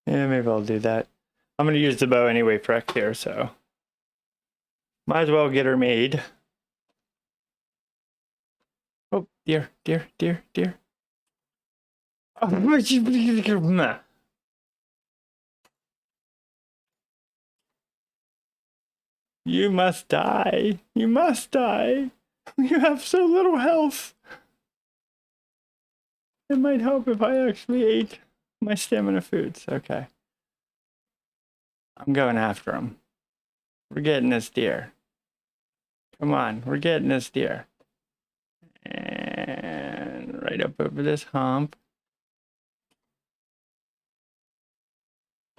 Yeah, maybe I'll do that. I'm gonna use the bow anyway for X here, so might as well get her made. Oh, deer. Oh, You must die. You must die. You have so little health. It might help if I actually ate my stamina foods. Okay. I'm going after him. We're getting this deer. Come on, we're getting this deer. And right up over this hump.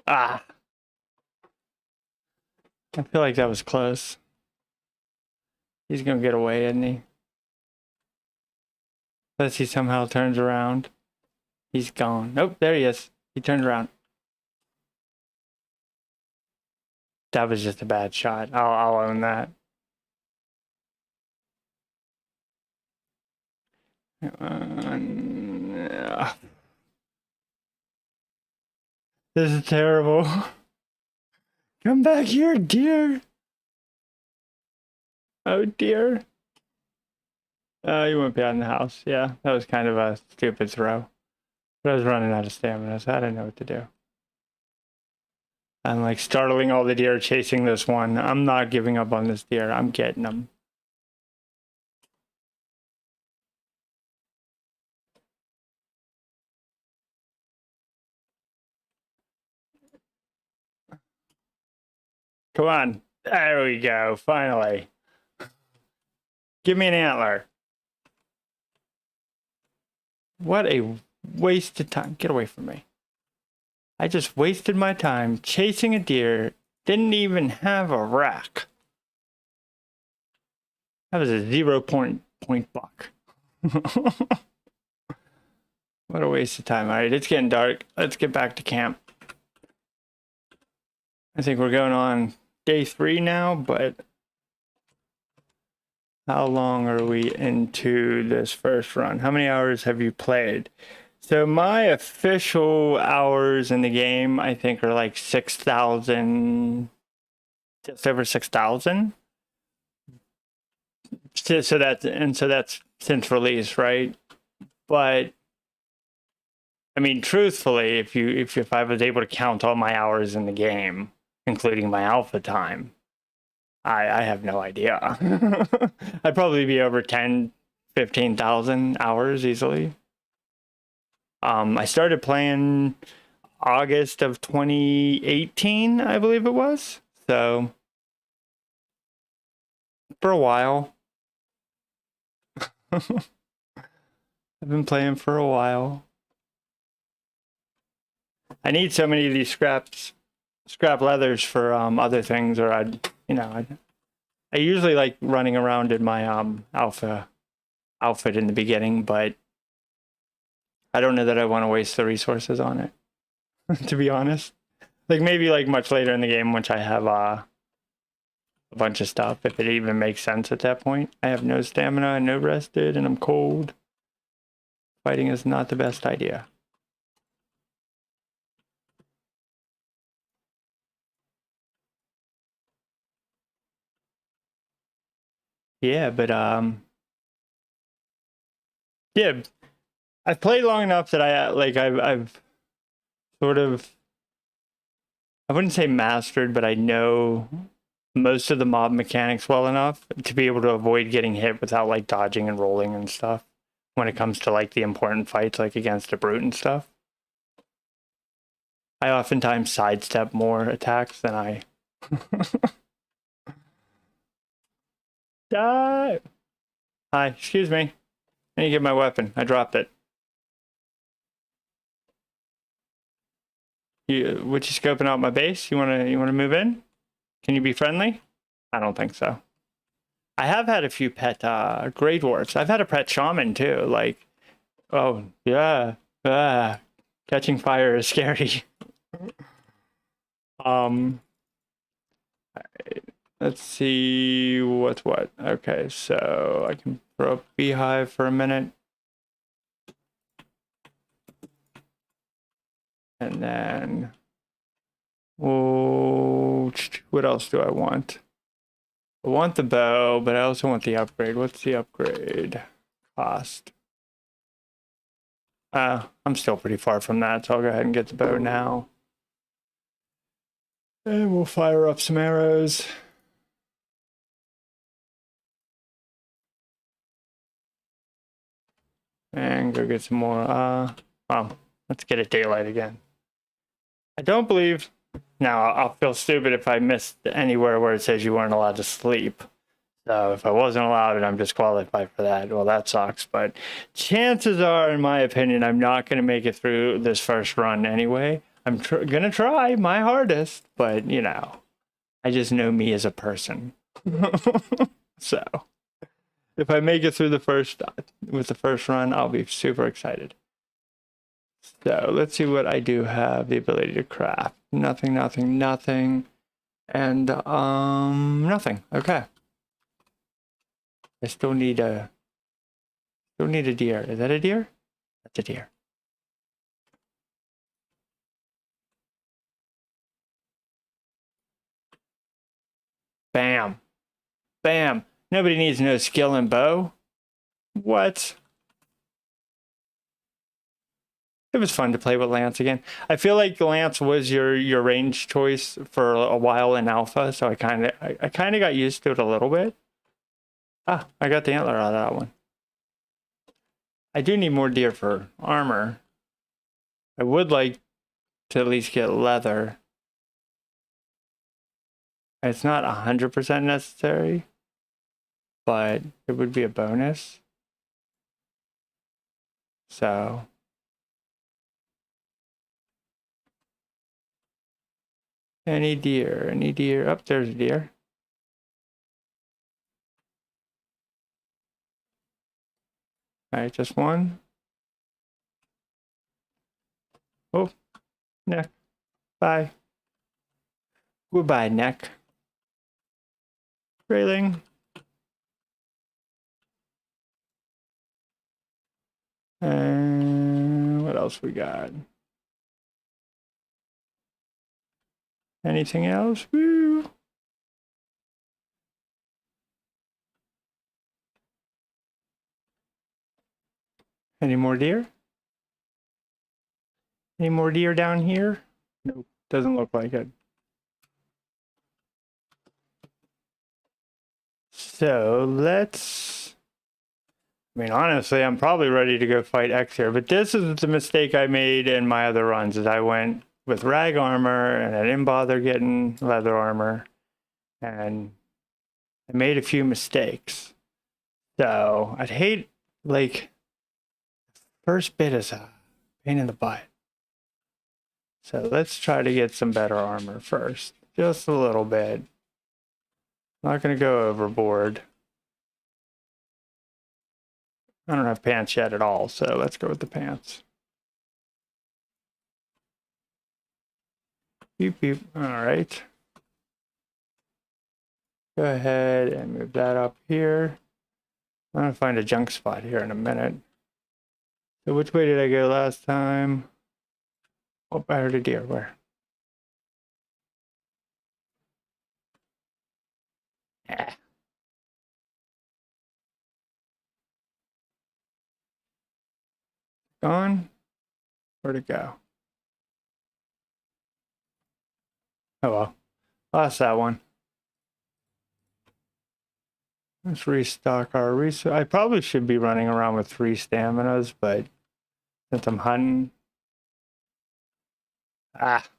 Ah! I feel like that was close. He's gonna get away, isn't he? Unless he somehow turns around. He's gone. Nope, there he is. He turned around. That was just a bad shot. I'll own that. This is terrible. Come back here, dear. Oh, dear. You went behind the house. Yeah, that was kind of a stupid throw. But I was running out of stamina, so I didn't know what to do. I'm like startling all the deer chasing this one. I'm not giving up on this deer. I'm getting them. Come on. There we go. Finally. Give me an antler. What a waste of time. Get away from me. I just wasted my time chasing a deer. Didn't even have a rack. That was a 0-point buck. What a waste of time. All right, it's getting dark. Let's get back to camp. I think we're going on day 3 now, but how long are we into this first run? How many hours have you played? So my official hours in the game, I think, are like 6,000, just over 6,000. So that's since release, right? But I mean, truthfully, if I was able to count all my hours in the game, including my alpha time, I have no idea. I'd probably be over 10, 15,000 hours easily. I started playing August of 2018, I believe it was. So for a while. I've been playing for a while. I need so many of these scrap leathers for other things, or I usually like running around in my alpha outfit in the beginning, but I don't know that I want to waste the resources on it. To be honest, like maybe like much later in the game, once I have a bunch of stuff, if it even makes sense at that point. I have no stamina and no rested, and I'm cold. Fighting is not the best idea. Yeah, but yeah, I've played long enough that I've sort of, I wouldn't say mastered, but I know most of the mob mechanics well enough to be able to avoid getting hit without like dodging and rolling and stuff when it comes to like the important fights, like against a brute and stuff. I oftentimes sidestep more attacks than I die. Hi, excuse me. I need to get my weapon. I dropped it. What you scoping out my base? You wanna move in? Can you be friendly? I don't think so. I have had a few pet Grey Dwarfs. I've had a pet shaman too. Like, oh yeah, catching fire is scary. Let's see what's what. Okay, so I can throw a beehive for a minute. And then, oh, what else do I want? I want the bow, but I also want the upgrade. What's the upgrade cost? I'm still pretty far from that, so I'll go ahead and get the bow now. And we'll fire up some arrows. And go get some more. Well, let's get it daylight again. I don't believe. Now, I'll feel stupid if I missed anywhere where it says you weren't allowed to sleep. So if I wasn't allowed and I'm disqualified for that, well, that sucks. But chances are, in my opinion, I'm not going to make it through this first run anyway. I'm going to try my hardest, but, you know, I just know me as a person. So if I make it through the first run, I'll be super excited. So let's see what I do have the ability to craft. Nothing, nothing, nothing. And nothing. Okay. I still need a deer. Is that a deer? That's a deer. Bam. Bam. Nobody needs no skill in bow. What? It was fun to play with Lance again. I feel like Lance was your range choice for a while in alpha, so I kind of got used to it a little bit. Ah, I got the antler out of that one. I do need more deer for armor. I would like to at least get leather. It's not 100% necessary, but it would be a bonus. So any deer, any deer. Oh, there's a deer. All right, just one. Oh, neck. Bye. Goodbye, neck. Railing. And what else we got? Anything else? Woo. Any more deer? Any more deer down here? Nope, doesn't look like it. So let's, I mean, honestly, I'm probably ready to go fight X here, but this is the mistake I made in my other runs, is I went with rag armor and I didn't bother getting leather armor, and I made a few mistakes. So I'd hate, like, first bit is a pain in the butt. So let's try to get some better armor first, just a little bit. Not going to go overboard. I don't have pants yet at all, so let's go with the pants. Beep, beep. All right. Go ahead and move that up here. I'm going to find a junk spot here in a minute. So which way did I go last time? Oh, I heard a deer. Where? Yeah. Gone? Where'd it go? Oh well. Lost that one. Let's restock our resource. I probably should be running around with 3 staminas, but since I'm hunting. Let's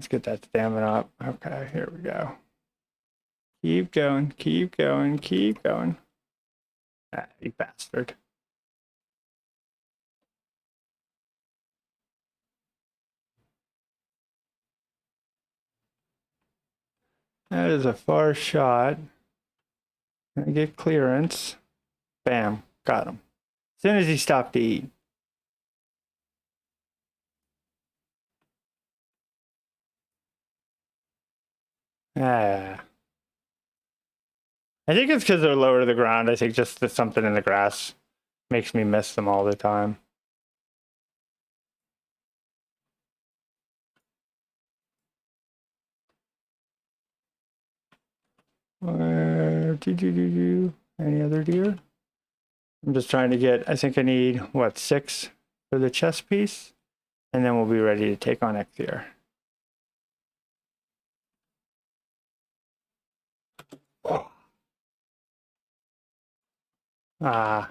get that stamina up. Okay, here we go. Keep going, keep going, keep going. You bastard. That is a far shot. Gonna get clearance. Bam, got him. As soon as he stopped to eat. I think it's because they're lower to the ground. I think just something in the grass makes me miss them all the time. Any other deer? I'm just trying to get, I think I need, what, 6 for the chest piece? And then we'll be ready to take on Ecthier. Ah.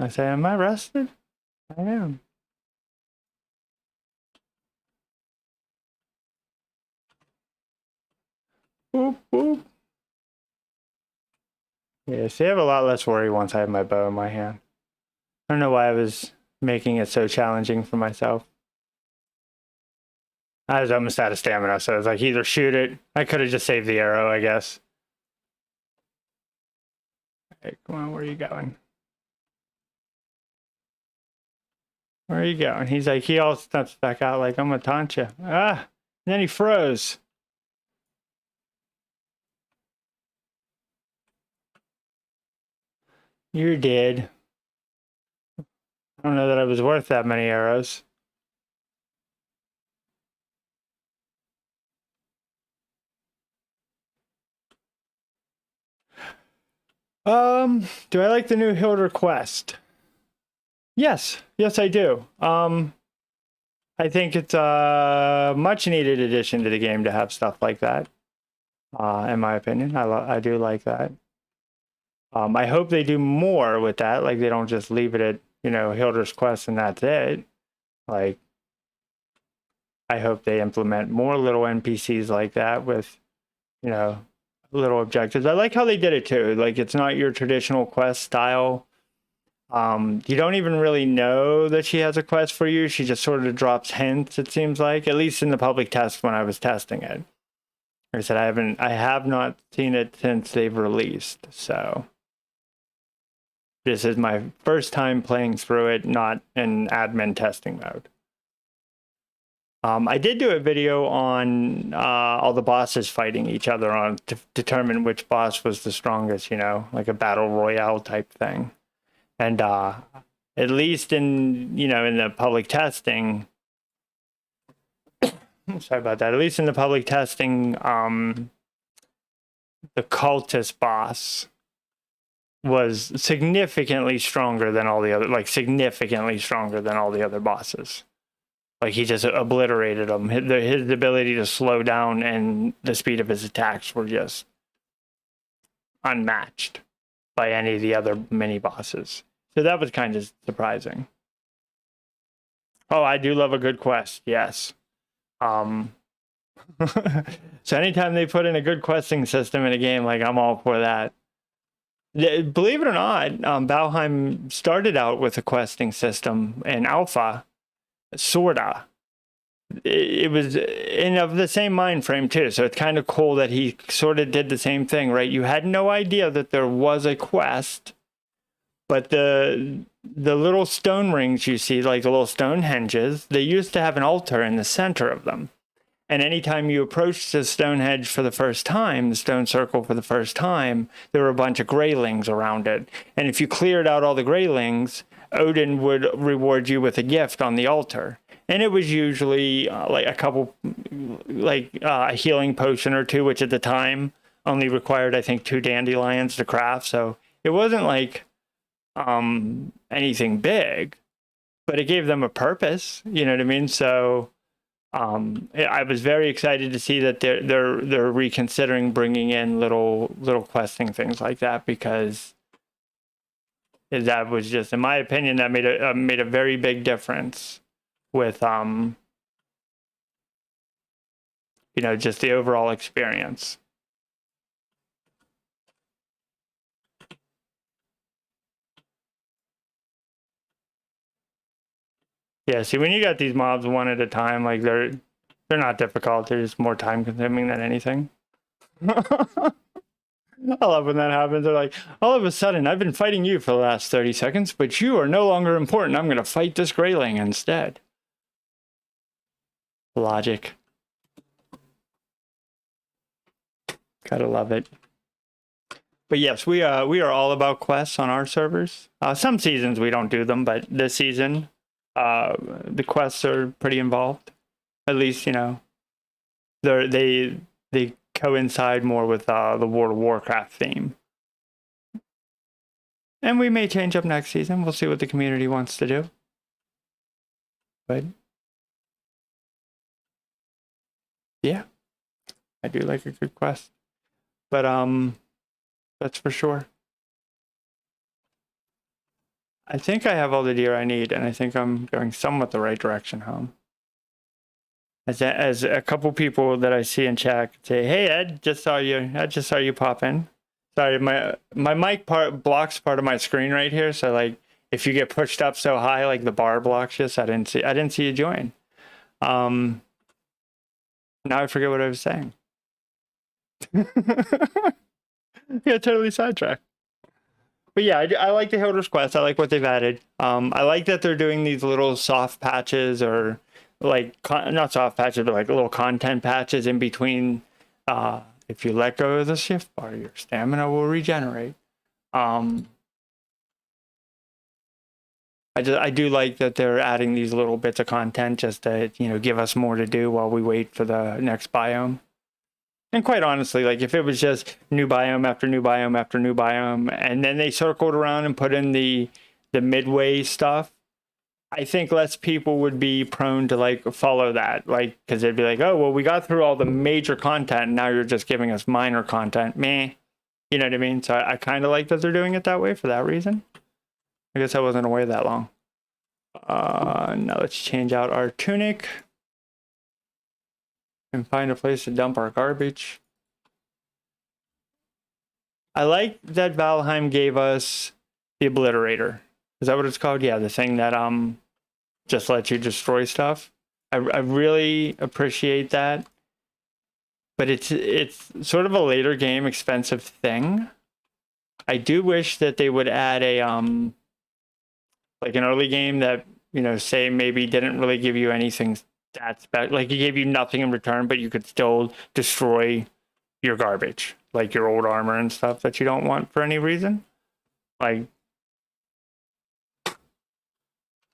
I say, am I rested? I am. Boop, boop. Yeah, see, I have a lot less worry once I have my bow in my hand. I don't know why I was making it so challenging for myself. I was almost out of stamina, so I was like, either shoot it. I could have just saved the arrow, I guess. Hey, come on, where are you going? Where are you going? He's like, he all steps back out like, I'm gonna taunt you. Ah! And then he froze. You're dead. I don't know that I was worth that many arrows. Do I like the new Hilder quest? Yes, yes, I do. I think it's a much needed addition to the game to have stuff like that. In my opinion, I do like that. I hope they do more with that. Like they don't just leave it at Hilder's quest and that's it. Like I hope they implement more little NPCs like that with little objectives. I like how they did it too. Like it's not your traditional quest style. You don't even really know that she has a quest for you. She just sort of drops hints, it seems like, at least in the public test when I was testing it. Like I said, I have not seen it since they've released. So this is my first time playing through it, not in admin testing mode. I did do a video on all the bosses fighting each other on to determine which boss was the strongest, like a battle royale type thing. And at least in the public testing, sorry about that. At least in the public testing, the cultist boss was significantly stronger than all the other, like significantly stronger than all the other bosses. Like he just obliterated them. His ability to slow down and the speed of his attacks were just unmatched by any of the other mini bosses. So that was kind of surprising. Oh, I do love a good quest. Yes. So anytime they put in a good questing system in a game, like I'm all for that. Believe it or not, Valheim started out with a questing system in alpha, sorta. It was in of the same mind frame too, so it's kind of cool that he sort of did the same thing, right? You had no idea that there was a quest, but the little stone rings you see, like the little stone henges, they used to have an altar in the center of them. And anytime you approached the Stonehenge for the first time, the stone circle for the first time, there were a bunch of greylings around it. And if you cleared out all the greylings, Odin would reward you with a gift on the altar. And it was usually like a couple, like a healing potion or two, which at the time only required, I think, 2 dandelions to craft. So it wasn't like anything big, but it gave them a purpose. You know what I mean? So I was very excited to see that they're reconsidering bringing in little questing things like that, because that was just, in my opinion, that made a very big difference with just the overall experience. Yeah, see, when you got these mobs one at a time, like they're not difficult. They're just more time consuming than anything. I love when that happens. They're like, all of a sudden, I've been fighting you for the last 30 seconds, but you are no longer important. I'm going to fight this greyling instead. Logic. Gotta love it. But yes, we are all about quests on our servers. Some seasons we don't do them, but this season, the quests are pretty involved. At least, they coincide more with the World of Warcraft theme. And we may change up next season. We'll see what the community wants to do. But yeah, I do like a good quest. But that's for sure. I think I have all the deer I need, and I think I'm going somewhat the right direction home. As a couple people that I see in chat say, "Hey Ed, just saw you. I just saw you pop in." Sorry, my mic part blocks part of my screen right here, so like if you get pushed up so high, like the bar blocks you. So I didn't see you join. Now I forget what I was saying. Yeah, totally sidetracked. But yeah, I like the Hilder's Quest. I like what they've added. I like that they're doing these little soft patches, or like not soft patches, but like little content patches in between. If you let go of the shift bar, your stamina will regenerate. I do like that they're adding these little bits of content just to give us more to do while we wait for the next biome. And quite honestly, like if it was just new biome after new biome after new biome, and then they circled around and put in the midway stuff, I think less people would be prone to like follow that, like because they'd be like, oh well, we got through all the major content, and now you're just giving us minor content. Meh, you know what I mean? So I kind of like that they're doing it that way for that reason. I guess I wasn't away that long. Now let's change out our tunic and find a place to dump our garbage. I like that Valheim gave us the obliterator. Is that what it's called? Yeah, the thing that just lets you destroy stuff. I really appreciate that. But it's sort of a later game expensive thing. I do wish that they would add a like an early game that, say maybe didn't really give you anything that's bad. Like it gave you nothing in return, but you could still destroy your garbage, like your old armor and stuff that you don't want for any reason. Like,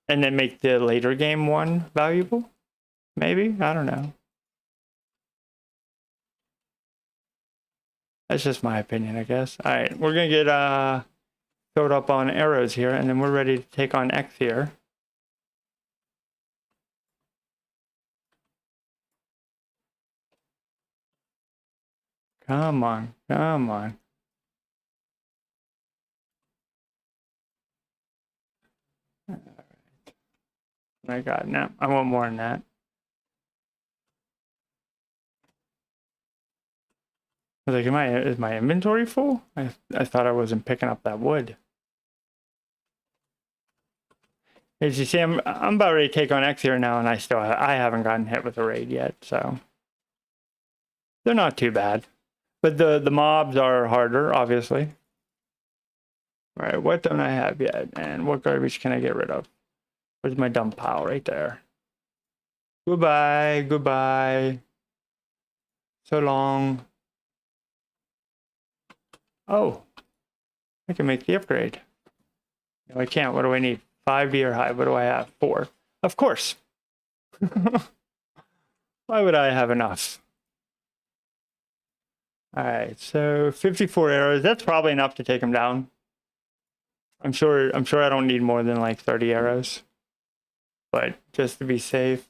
and then make the later game one valuable. Maybe, I don't know. That's just my opinion, I guess. All right, we're gonna get filled up on arrows here, and then we're ready to take on X here. Come on, come on. All right. I got no. I want more than that. I was like, is my inventory full? I thought I wasn't picking up that wood. As you see, I'm about ready to take on X here now, and I haven't gotten hit with a raid yet, so they're not too bad. But the mobs are harder, obviously. All right, what don't I have yet? And what garbage can I get rid of? Where's my dump pile? Right there. Goodbye, goodbye. So long. Oh, I can make the upgrade. No, I can't. What do I need? 5 deer hide. What do I have? 4. Of course. Why would I have enough? All right, so 54 arrows. That's probably enough to take him down. I'm sure I don't need more than like 30 arrows. But just to be safe.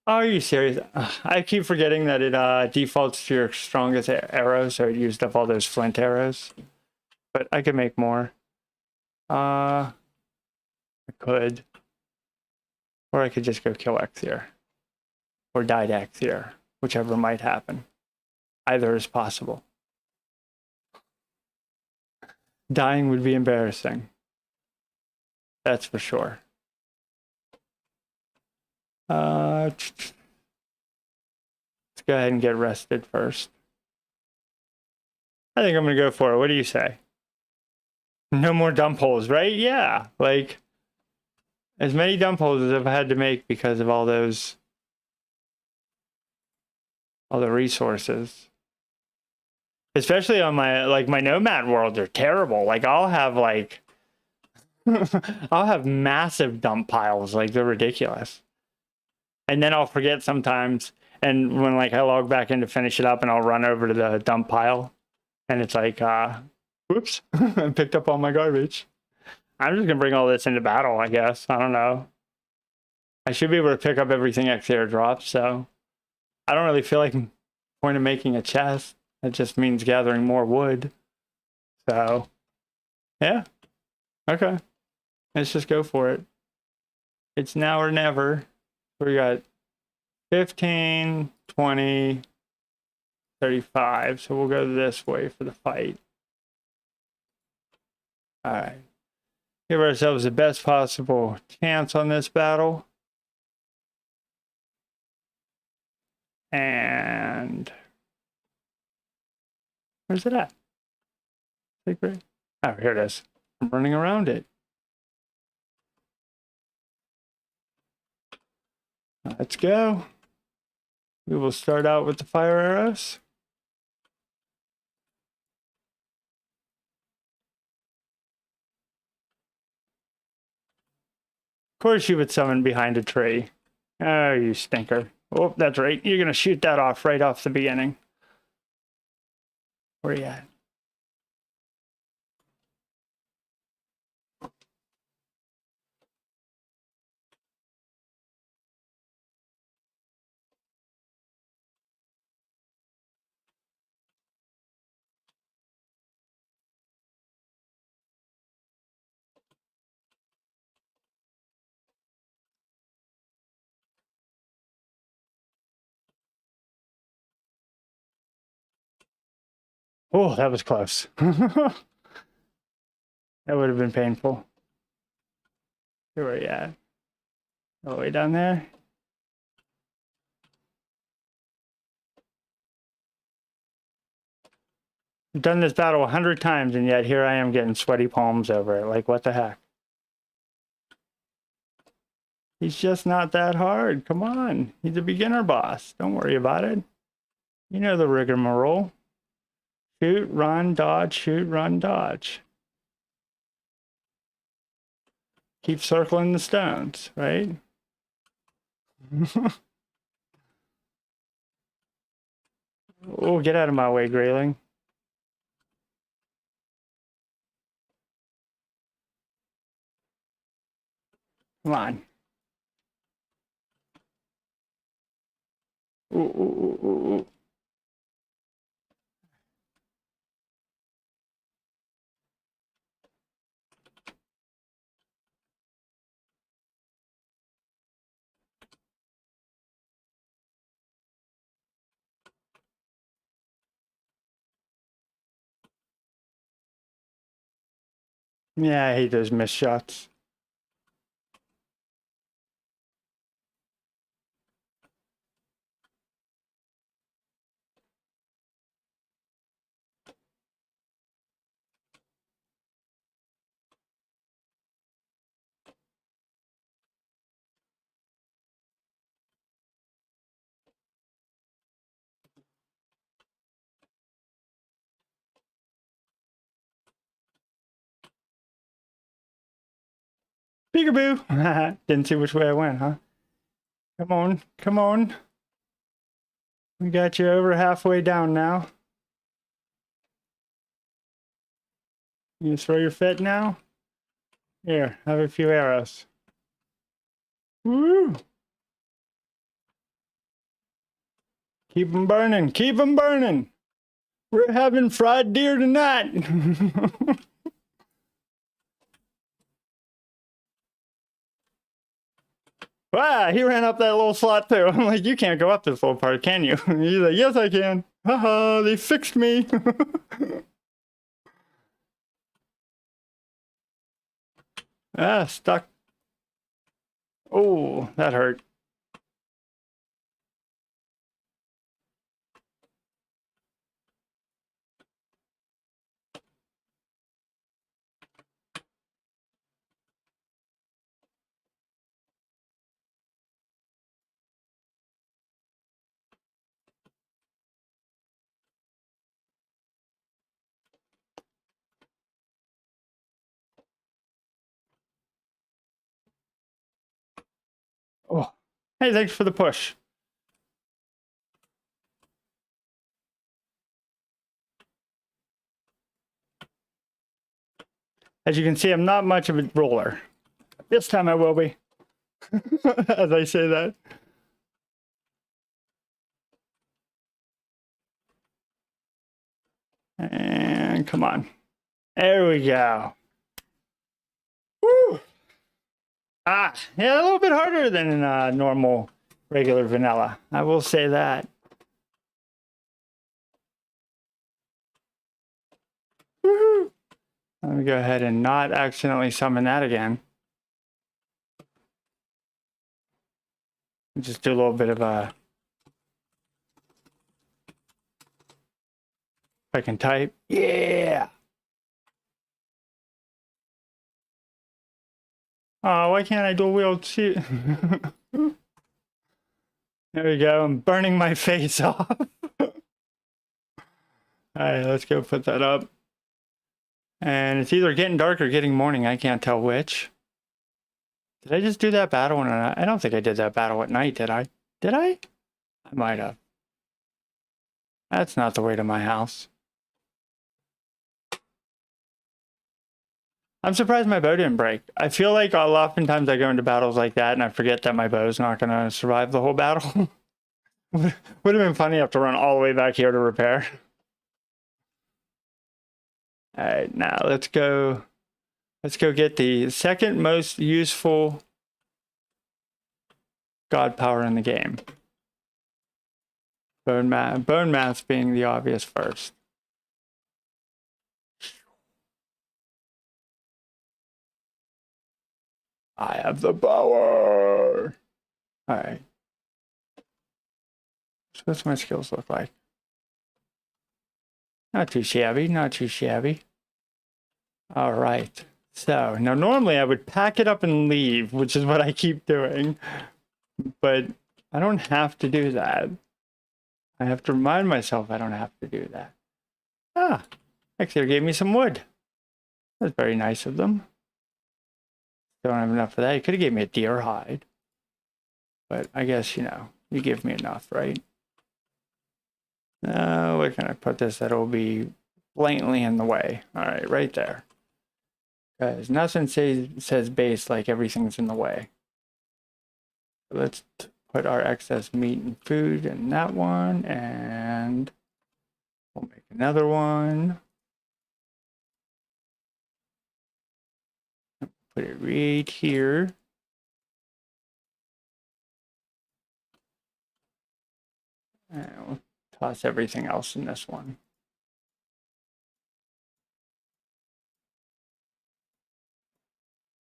Oh, are you serious? I keep forgetting that it defaults to your strongest arrow, so it used up all those flint arrows. But I could make more. I could. Or I could just go kill X here. Or die to X here. Whichever might happen. Either is possible. Dying would be embarrassing. That's for sure. Let's go ahead and get rested first. I think I'm going to go for it. What do you say? No more dump holes, right? Yeah. Like, as many dump holes as I've had to make because of all the resources. Especially on my nomad world, they're terrible. Like, I'll have I'll have massive dump piles. Like, they're ridiculous. And then I'll forget sometimes. And when I log back in to finish it up, and I'll run over to the dump pile, and it's like, whoops, I picked up all my garbage. I'm just gonna bring all this into battle, I guess. I don't know. I should be able to pick up everything X airdrops, so I don't really feel like point of making a chest. It just means gathering more wood. So, yeah, okay. Let's just go for it. It's now or never. We got 15, 20, 35. So we'll go this way for the fight. All right. Give ourselves the best possible chance on this battle. And where's it at? Secret. Oh, here it is. I'm running around it. Let's go. We will start out with the fire arrows. Of course you would summon behind a tree. Oh, you stinker. Oh, that's right. You're going to shoot that off right off the beginning. Where you at? Oh, that was close. That would have been painful. Where are you at? All the way down there? I've done this battle 100 times, and yet here I am getting sweaty palms over it. Like, what the heck? He's just not that hard. Come on. He's a beginner boss. Don't worry about it. You know the rigmarole. Shoot, run, dodge, shoot, run, dodge. Keep circling the stones, right? Oh, get out of my way, Grayling. Come on. Ooh, ooh, ooh, ooh, ooh. Yeah, I hate those missed shots. Peekaboo! Didn't see which way I went, huh? Come on, come on. We got you over halfway down now. You throw your fit now? Here, have a few arrows. Woo! Keep them burning, keep them burning! We're having fried deer tonight! Wow, he ran up that little slot too. I'm like, you can't go up this little part, can you? He's like, yes, I can. Haha, they fixed me. Ah, stuck. Oh, that hurt. Oh, hey, thanks for the push. As you can see, I'm not much of a roller. This time I will be. As I say that. And come on. There we go. Woo! Ah, yeah, a little bit harder than in normal, regular vanilla. I will say that. Woohoo! Let me go ahead and not accidentally summon that again. Just do a little bit of a... If I can type. Yeah! Oh, why can't I dual wield shoot? There we go. I'm burning my face off. All right, let's go put that up. And it's either getting dark or getting morning. I can't tell which. Did I just do that battle? I don't think I did that battle at night, did I? Did I? I might have. That's not the way to my house. I'm surprised my bow didn't break. I feel like oftentimes I go into battles like that and I forget that my bow's not going to survive the whole battle. Would have been funny to have to run all the way back here to repair. All right, now let's go get the second most useful god power in the game. Bone mass being the obvious first. I have the power. All right. So what's my skills look like? Not too shabby, not too shabby. All right. So now normally I would pack it up and leave, which is what I keep doing. But I don't have to do that. I have to remind myself I don't have to do that. Ah, actually they gave me some wood. That's very nice of them. Don't have enough of that. You could have gave me a deer hide. But I guess, you know, you give me enough, right? Where can I put this that'll be blatantly in the way? All right, right there. Because nothing says base like everything's in the way. Let's put our excess meat and food in that one, and we'll make another one. Put it right here. And we'll toss everything else in this one.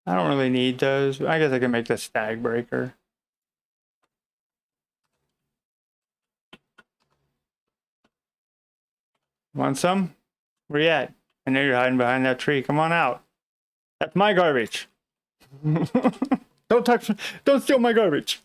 I don't really need those. I guess I can make the stag breaker. Want some? Where you at? I know you're hiding behind that tree. Come on out. That's my garbage. Don't steal my garbage.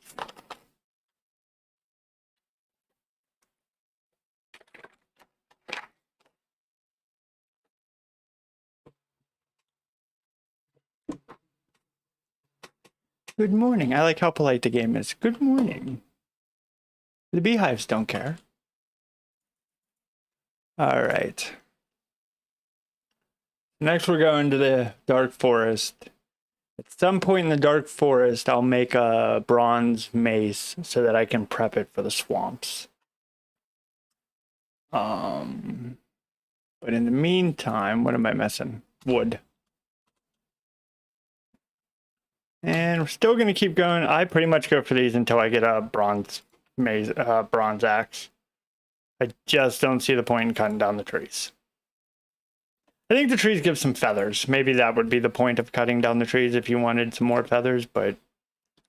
Good morning. I like how polite the game is. Good morning. The beehives don't care. All right. Next, we're going to the dark forest. At some point in the dark forest, I'll make a bronze mace so that I can prep it for the swamps. But in the meantime, what am I missing? Wood. And we're still going to keep going. I pretty much go for these until I get a bronze axe. I just don't see the point in cutting down the trees. I think the trees give some feathers. Maybe that would be the point of cutting down the trees if you wanted some more feathers, but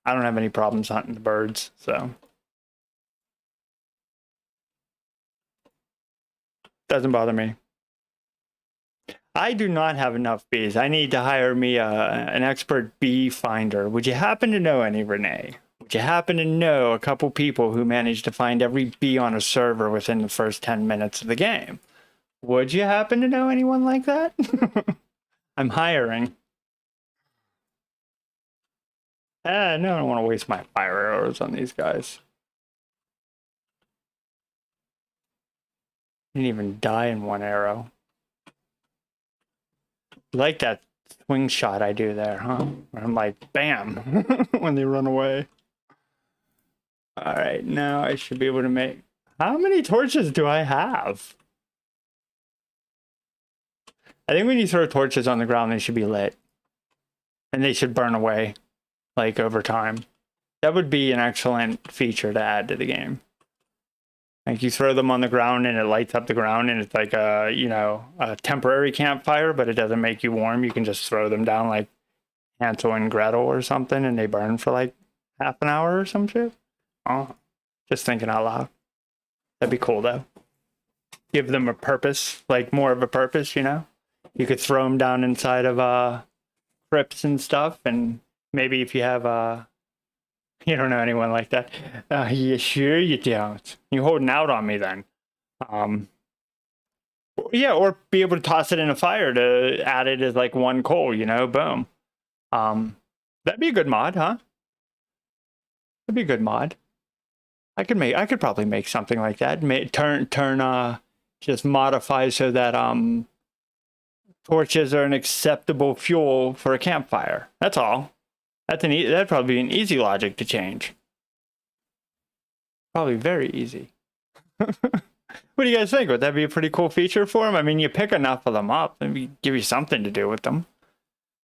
I don't have any problems hunting the birds, so. Doesn't bother me. I do not have enough bees. I need to hire me an expert bee finder. Would you happen to know any, Renee? Would you happen to know a couple people who managed to find every bee on a server within the first 10 minutes of the game? Would you happen to know anyone like that? I'm hiring. No, I don't want to waste my fire arrows on these guys. Didn't even die in one arrow. You like that swing shot I do there, huh? Where I'm like, bam, when they run away. All right, now I should be able to make... How many torches do I have? I think when you throw torches on the ground, they should be lit. And they should burn away. like over time. That would be an excellent feature to add to the game. Like you throw them on the ground and it lights up the ground and it's like a, you know, a temporary campfire, but it doesn't make you warm. You can just throw them down like Hansel and Gretel or something and they burn for like half an hour or some shit. Oh, just thinking out loud. That'd be cool though. Give them a purpose, like more of a purpose, you know? You could throw them down inside of crypts and stuff, and maybe if you have you don't know anyone like that. Yeah, sure you don't. You're holding out on me then. Yeah, or be able to toss it in a fire to add it as like one coal, you know, boom. That'd be a good mod, huh? That'd be a good mod. I could probably make something like that. Just modify so that torches are an acceptable fuel for a campfire. That's all. That'd probably be an easy logic to change. Probably very easy. What do you guys think? Would that be a pretty cool feature for them? I mean, you pick enough of them up, and give you something to do with them.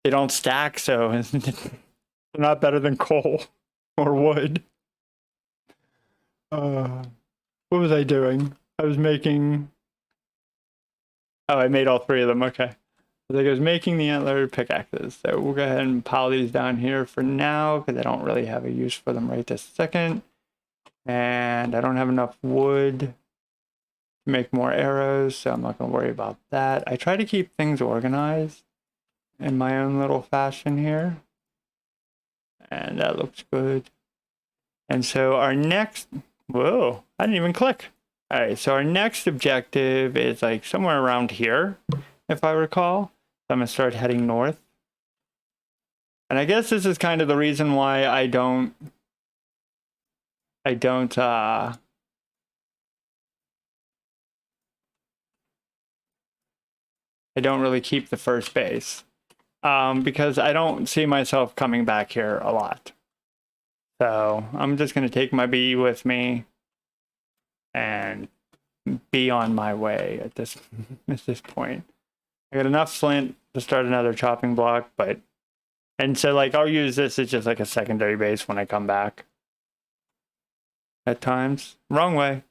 They don't stack, so they're not better than coal or wood. What was I doing? I was making... Oh, I made all three of them. Okay. I was making the antler pickaxes. So we'll go ahead and pile these down here for now because I don't really have a use for them right this second. And I don't have enough wood to make more arrows, so I'm not going to worry about that. I try to keep things organized in my own little fashion here. And that looks good. And so our next... Whoa, I didn't even click. All right, so our next objective is like somewhere around here, if I recall. So I'm going to start heading north. And I guess this is kind of the reason why I don't really keep the first base. Because I don't see myself coming back here a lot. So I'm just going to take my bee with me and be on my way at this point. I got enough flint to start another chopping block, and so like I'll use this as just like a secondary base when I come back. At times. Wrong way.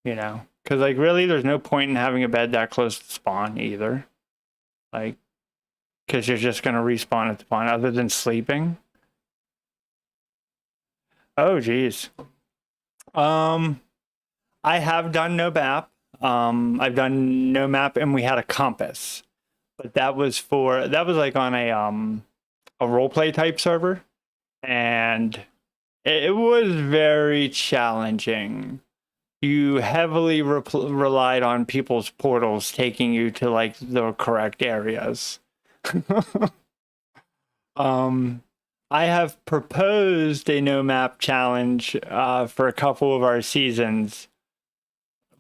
You know, because like really there's no point in having a bed that close to spawn either. Like, because you're just going to respawn at spawn other than sleeping. Oh, geez. I have done no map. I've done no map, and we had a compass, but that was like on a roleplay type server, and it was very challenging. You heavily relied on people's portals taking you to like the correct areas. I have proposed a no map challenge for a couple of our seasons,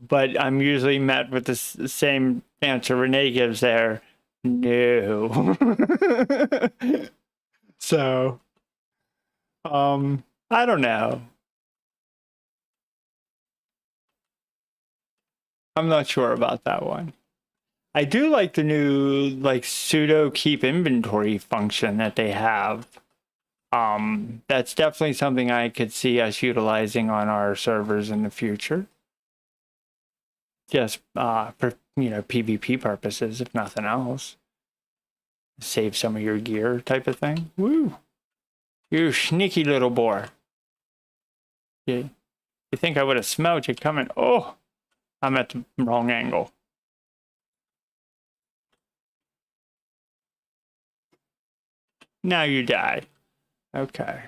but I'm usually met with the same answer Renee gives there. No. So, I don't know. I'm not sure about that one. I do like the new like pseudo keep inventory function that they have. That's definitely something I could see us utilizing on our servers in the future. Just for, you know, PvP purposes, if nothing else. Save some of your gear type of thing. Woo! You sneaky little boar. You think I would have smelled you coming? Oh! I'm at the wrong angle. Now you die. Okay.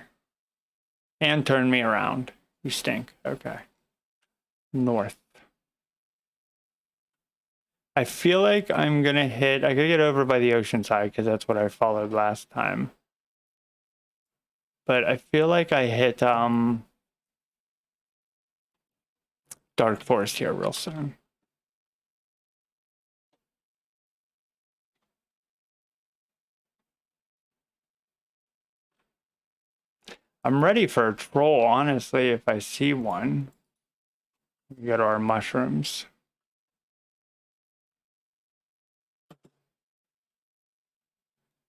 And turn me around. You stink. Okay. North. I feel like I'm gonna I gotta get over by the ocean side because that's what I followed last time. But I feel like I hit Dark Forest here real soon. I'm ready for a troll, honestly, if I see one. We go to our mushrooms.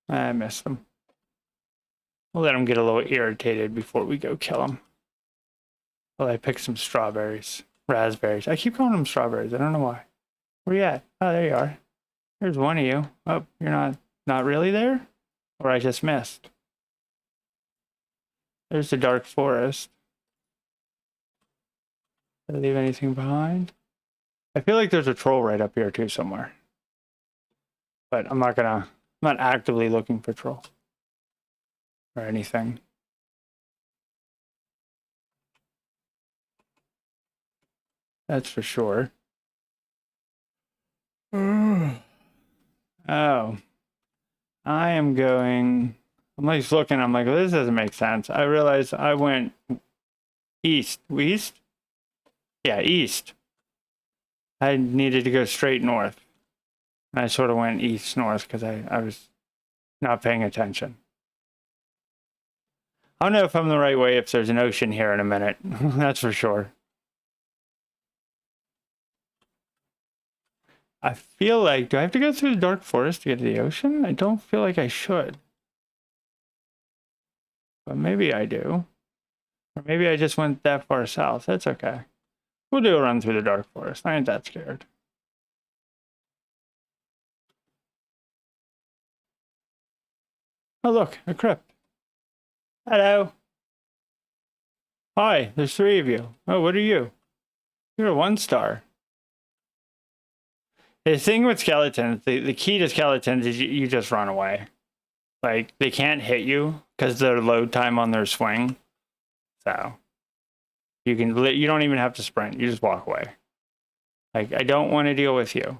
I missed them. We'll let him get a little irritated before we go kill him. Well, I picked some strawberries. Raspberries. I keep calling them strawberries. I don't know why. Where you at? Oh, there you are. There's one of you. Oh, you're not really there? Or I just missed. There's the dark forest. Did I leave anything behind? I feel like there's a troll right up here too somewhere. But I'm not actively looking for troll. Or anything. That's for sure. Oh. I am going... I'm like looking, I'm like, well, this doesn't make sense. I realized I went east. East? Yeah, east. I needed to go straight north. And I sort of went east-north because I was not paying attention. I don't know if I'm the right way if there's an ocean here in a minute. That's for sure. I feel like, do I have to go through the dark forest to get to the ocean? I don't feel like I should. But maybe I do. Or maybe I just went that far south. That's okay. We'll do a run through the dark forest. I ain't that scared. Oh, look, a crypt. Hello. Hi, there's 3 of you. Oh, what are you? You're a 1-star. The thing with skeletons, the key to skeletons is you just run away. Like, they can't hit you because their load time on their swing. So, you don't even have to sprint. You just walk away. Like, I don't want to deal with you.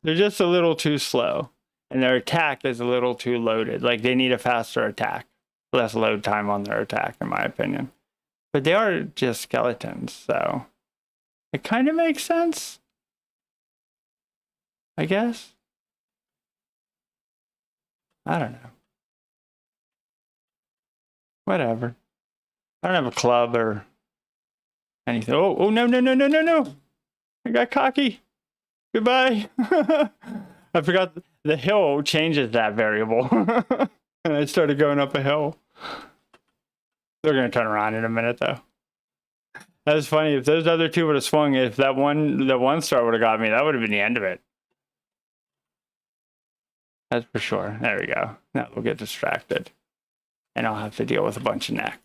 They're just a little too slow. And their attack is a little too loaded. Like, they need a faster attack. Less load time on their attack, in my opinion. But they are just skeletons, so... it kind of makes sense. I guess. I don't know. Whatever. I don't have a club or anything. Oh, no, no, no, no, no, no! I got cocky. Goodbye. I forgot the hill changes that variable. And I started going up a hill. They're going to turn around in a minute, though. That was funny. If those other 2 would have swung, if that 1-star would have got me, that would have been the end of it. That's for sure. There we go. Now we'll get distracted. And I'll have to deal with a bunch of necks.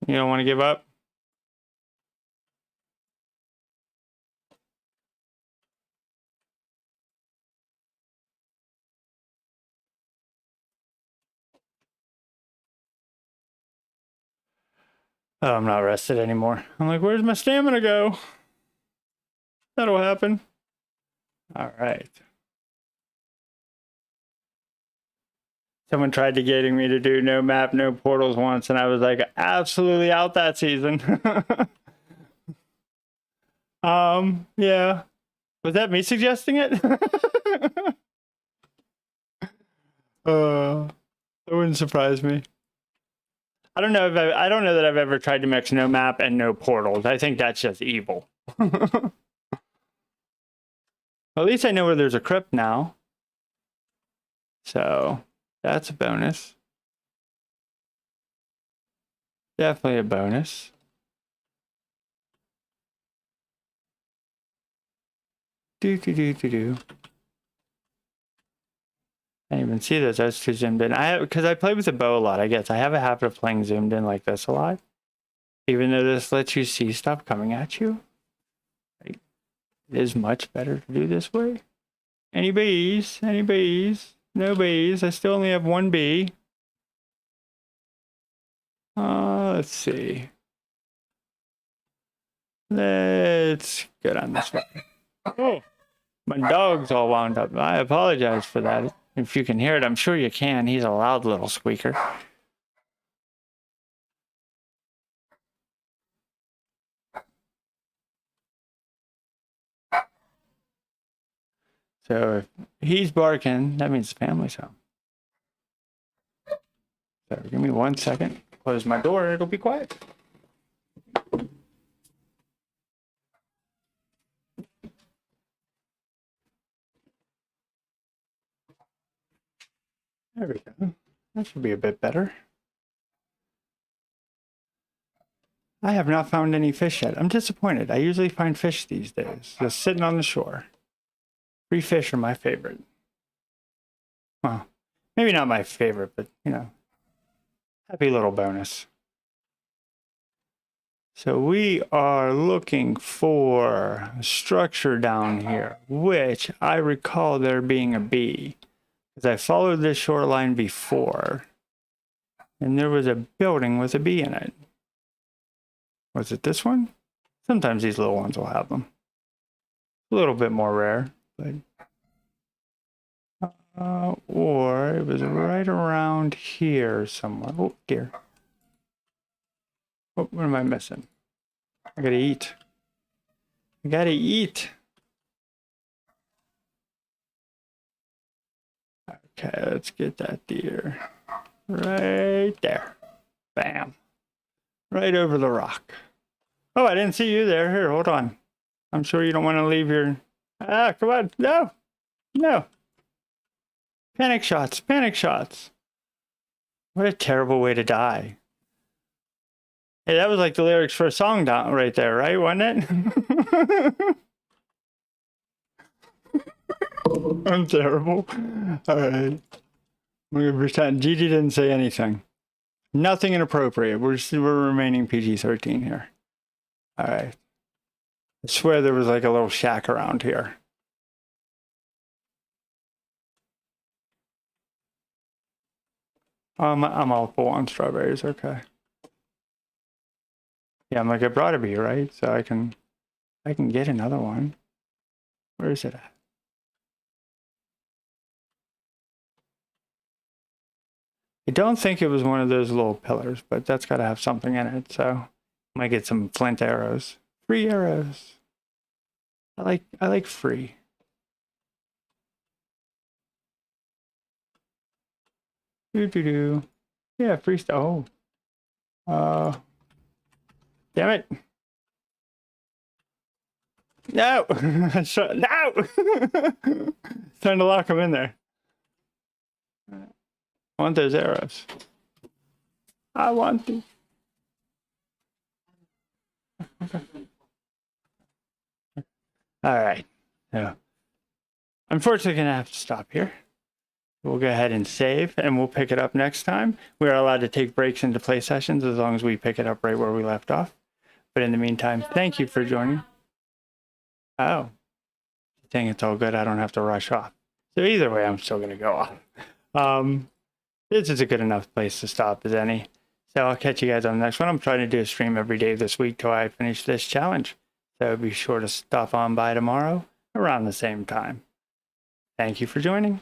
You don't want to give up? Oh, I'm not rested anymore. I'm like, where's my stamina go? That'll happen. All right. Someone tried to getting me to do no map, no portals once, and I was like, absolutely out that season. Yeah. Was that me suggesting it? That wouldn't surprise me. I don't know I don't know that I've ever tried to mix no map and no portals. I think that's just evil. At least I know where there's a crypt now. So that's a bonus. Definitely a bonus. Do. I didn't even see those. I was too zoomed in. Because I play with the bow a lot, I guess. I have a habit of playing zoomed in like this a lot. Even though this lets you see stuff coming at you. Like, it is much better to do this way. Any bees? Any bees? No bees. I still only have 1 bee. Let's see. Let's go down this way. Oh, my dog's all wound up. I apologize for that. If you can hear it, I'm sure you can. He's a loud little squeaker. So if he's barking, that means the family's home. So give me 1 second. close my door, it'll be quiet. There we go. That should be a bit better. I have not found any fish yet. I'm disappointed. I usually find fish these days, just sitting on the shore. Free fish are my favorite. Well, maybe not my favorite, but, you know, happy little bonus. So we are looking for a structure down here, which I recall there being a bee, because I followed this shoreline before, and there was a building with a bee in it. Was it this one? Sometimes these little ones will have them. A little bit more rare, but... or it was right around here somewhere. Oh, dear. What am I missing? I gotta eat. I gotta eat. Okay, let's get that deer. Right there. Bam. Right over the rock. Oh, I didn't see you there. Here, hold on. I'm sure you don't want to leave your... Ah, come on. No. No. Panic shots. Panic shots. What a terrible way to die. Hey, that was like the lyrics for a song down right there, right? Wasn't it? I'm terrible. All right. We're gonna pretend Gigi didn't say anything. Nothing inappropriate. We're remaining PG-13 here. All right. I swear there was like a little shack around here. I'm all full on strawberries. Okay. Yeah, I'm like, I brought a bee, right? So I can get another one. Where is it at? I don't think it was one of those little pillars, but that's got to have something in it. So might get some flint arrows. Free arrows. I like free. Do. Yeah, free stuff. Oh. Damn it. No! No! Time to lock them in there. I want those arrows. I want these. Okay. All right. So, unfortunately, going to have to stop here. We'll go ahead and save, and we'll pick it up next time. We are allowed to take breaks into play sessions as long as we pick it up right where we left off. But in the meantime, thank you for joining. Oh. Dang, it's all good. I don't have to rush off. So either way, I'm still going to go off. This is a good enough place to stop as any. So I'll catch you guys on the next one. I'm trying to do a stream every day this week till I finish this challenge. So be sure to stop on by tomorrow around the same time. Thank you for joining.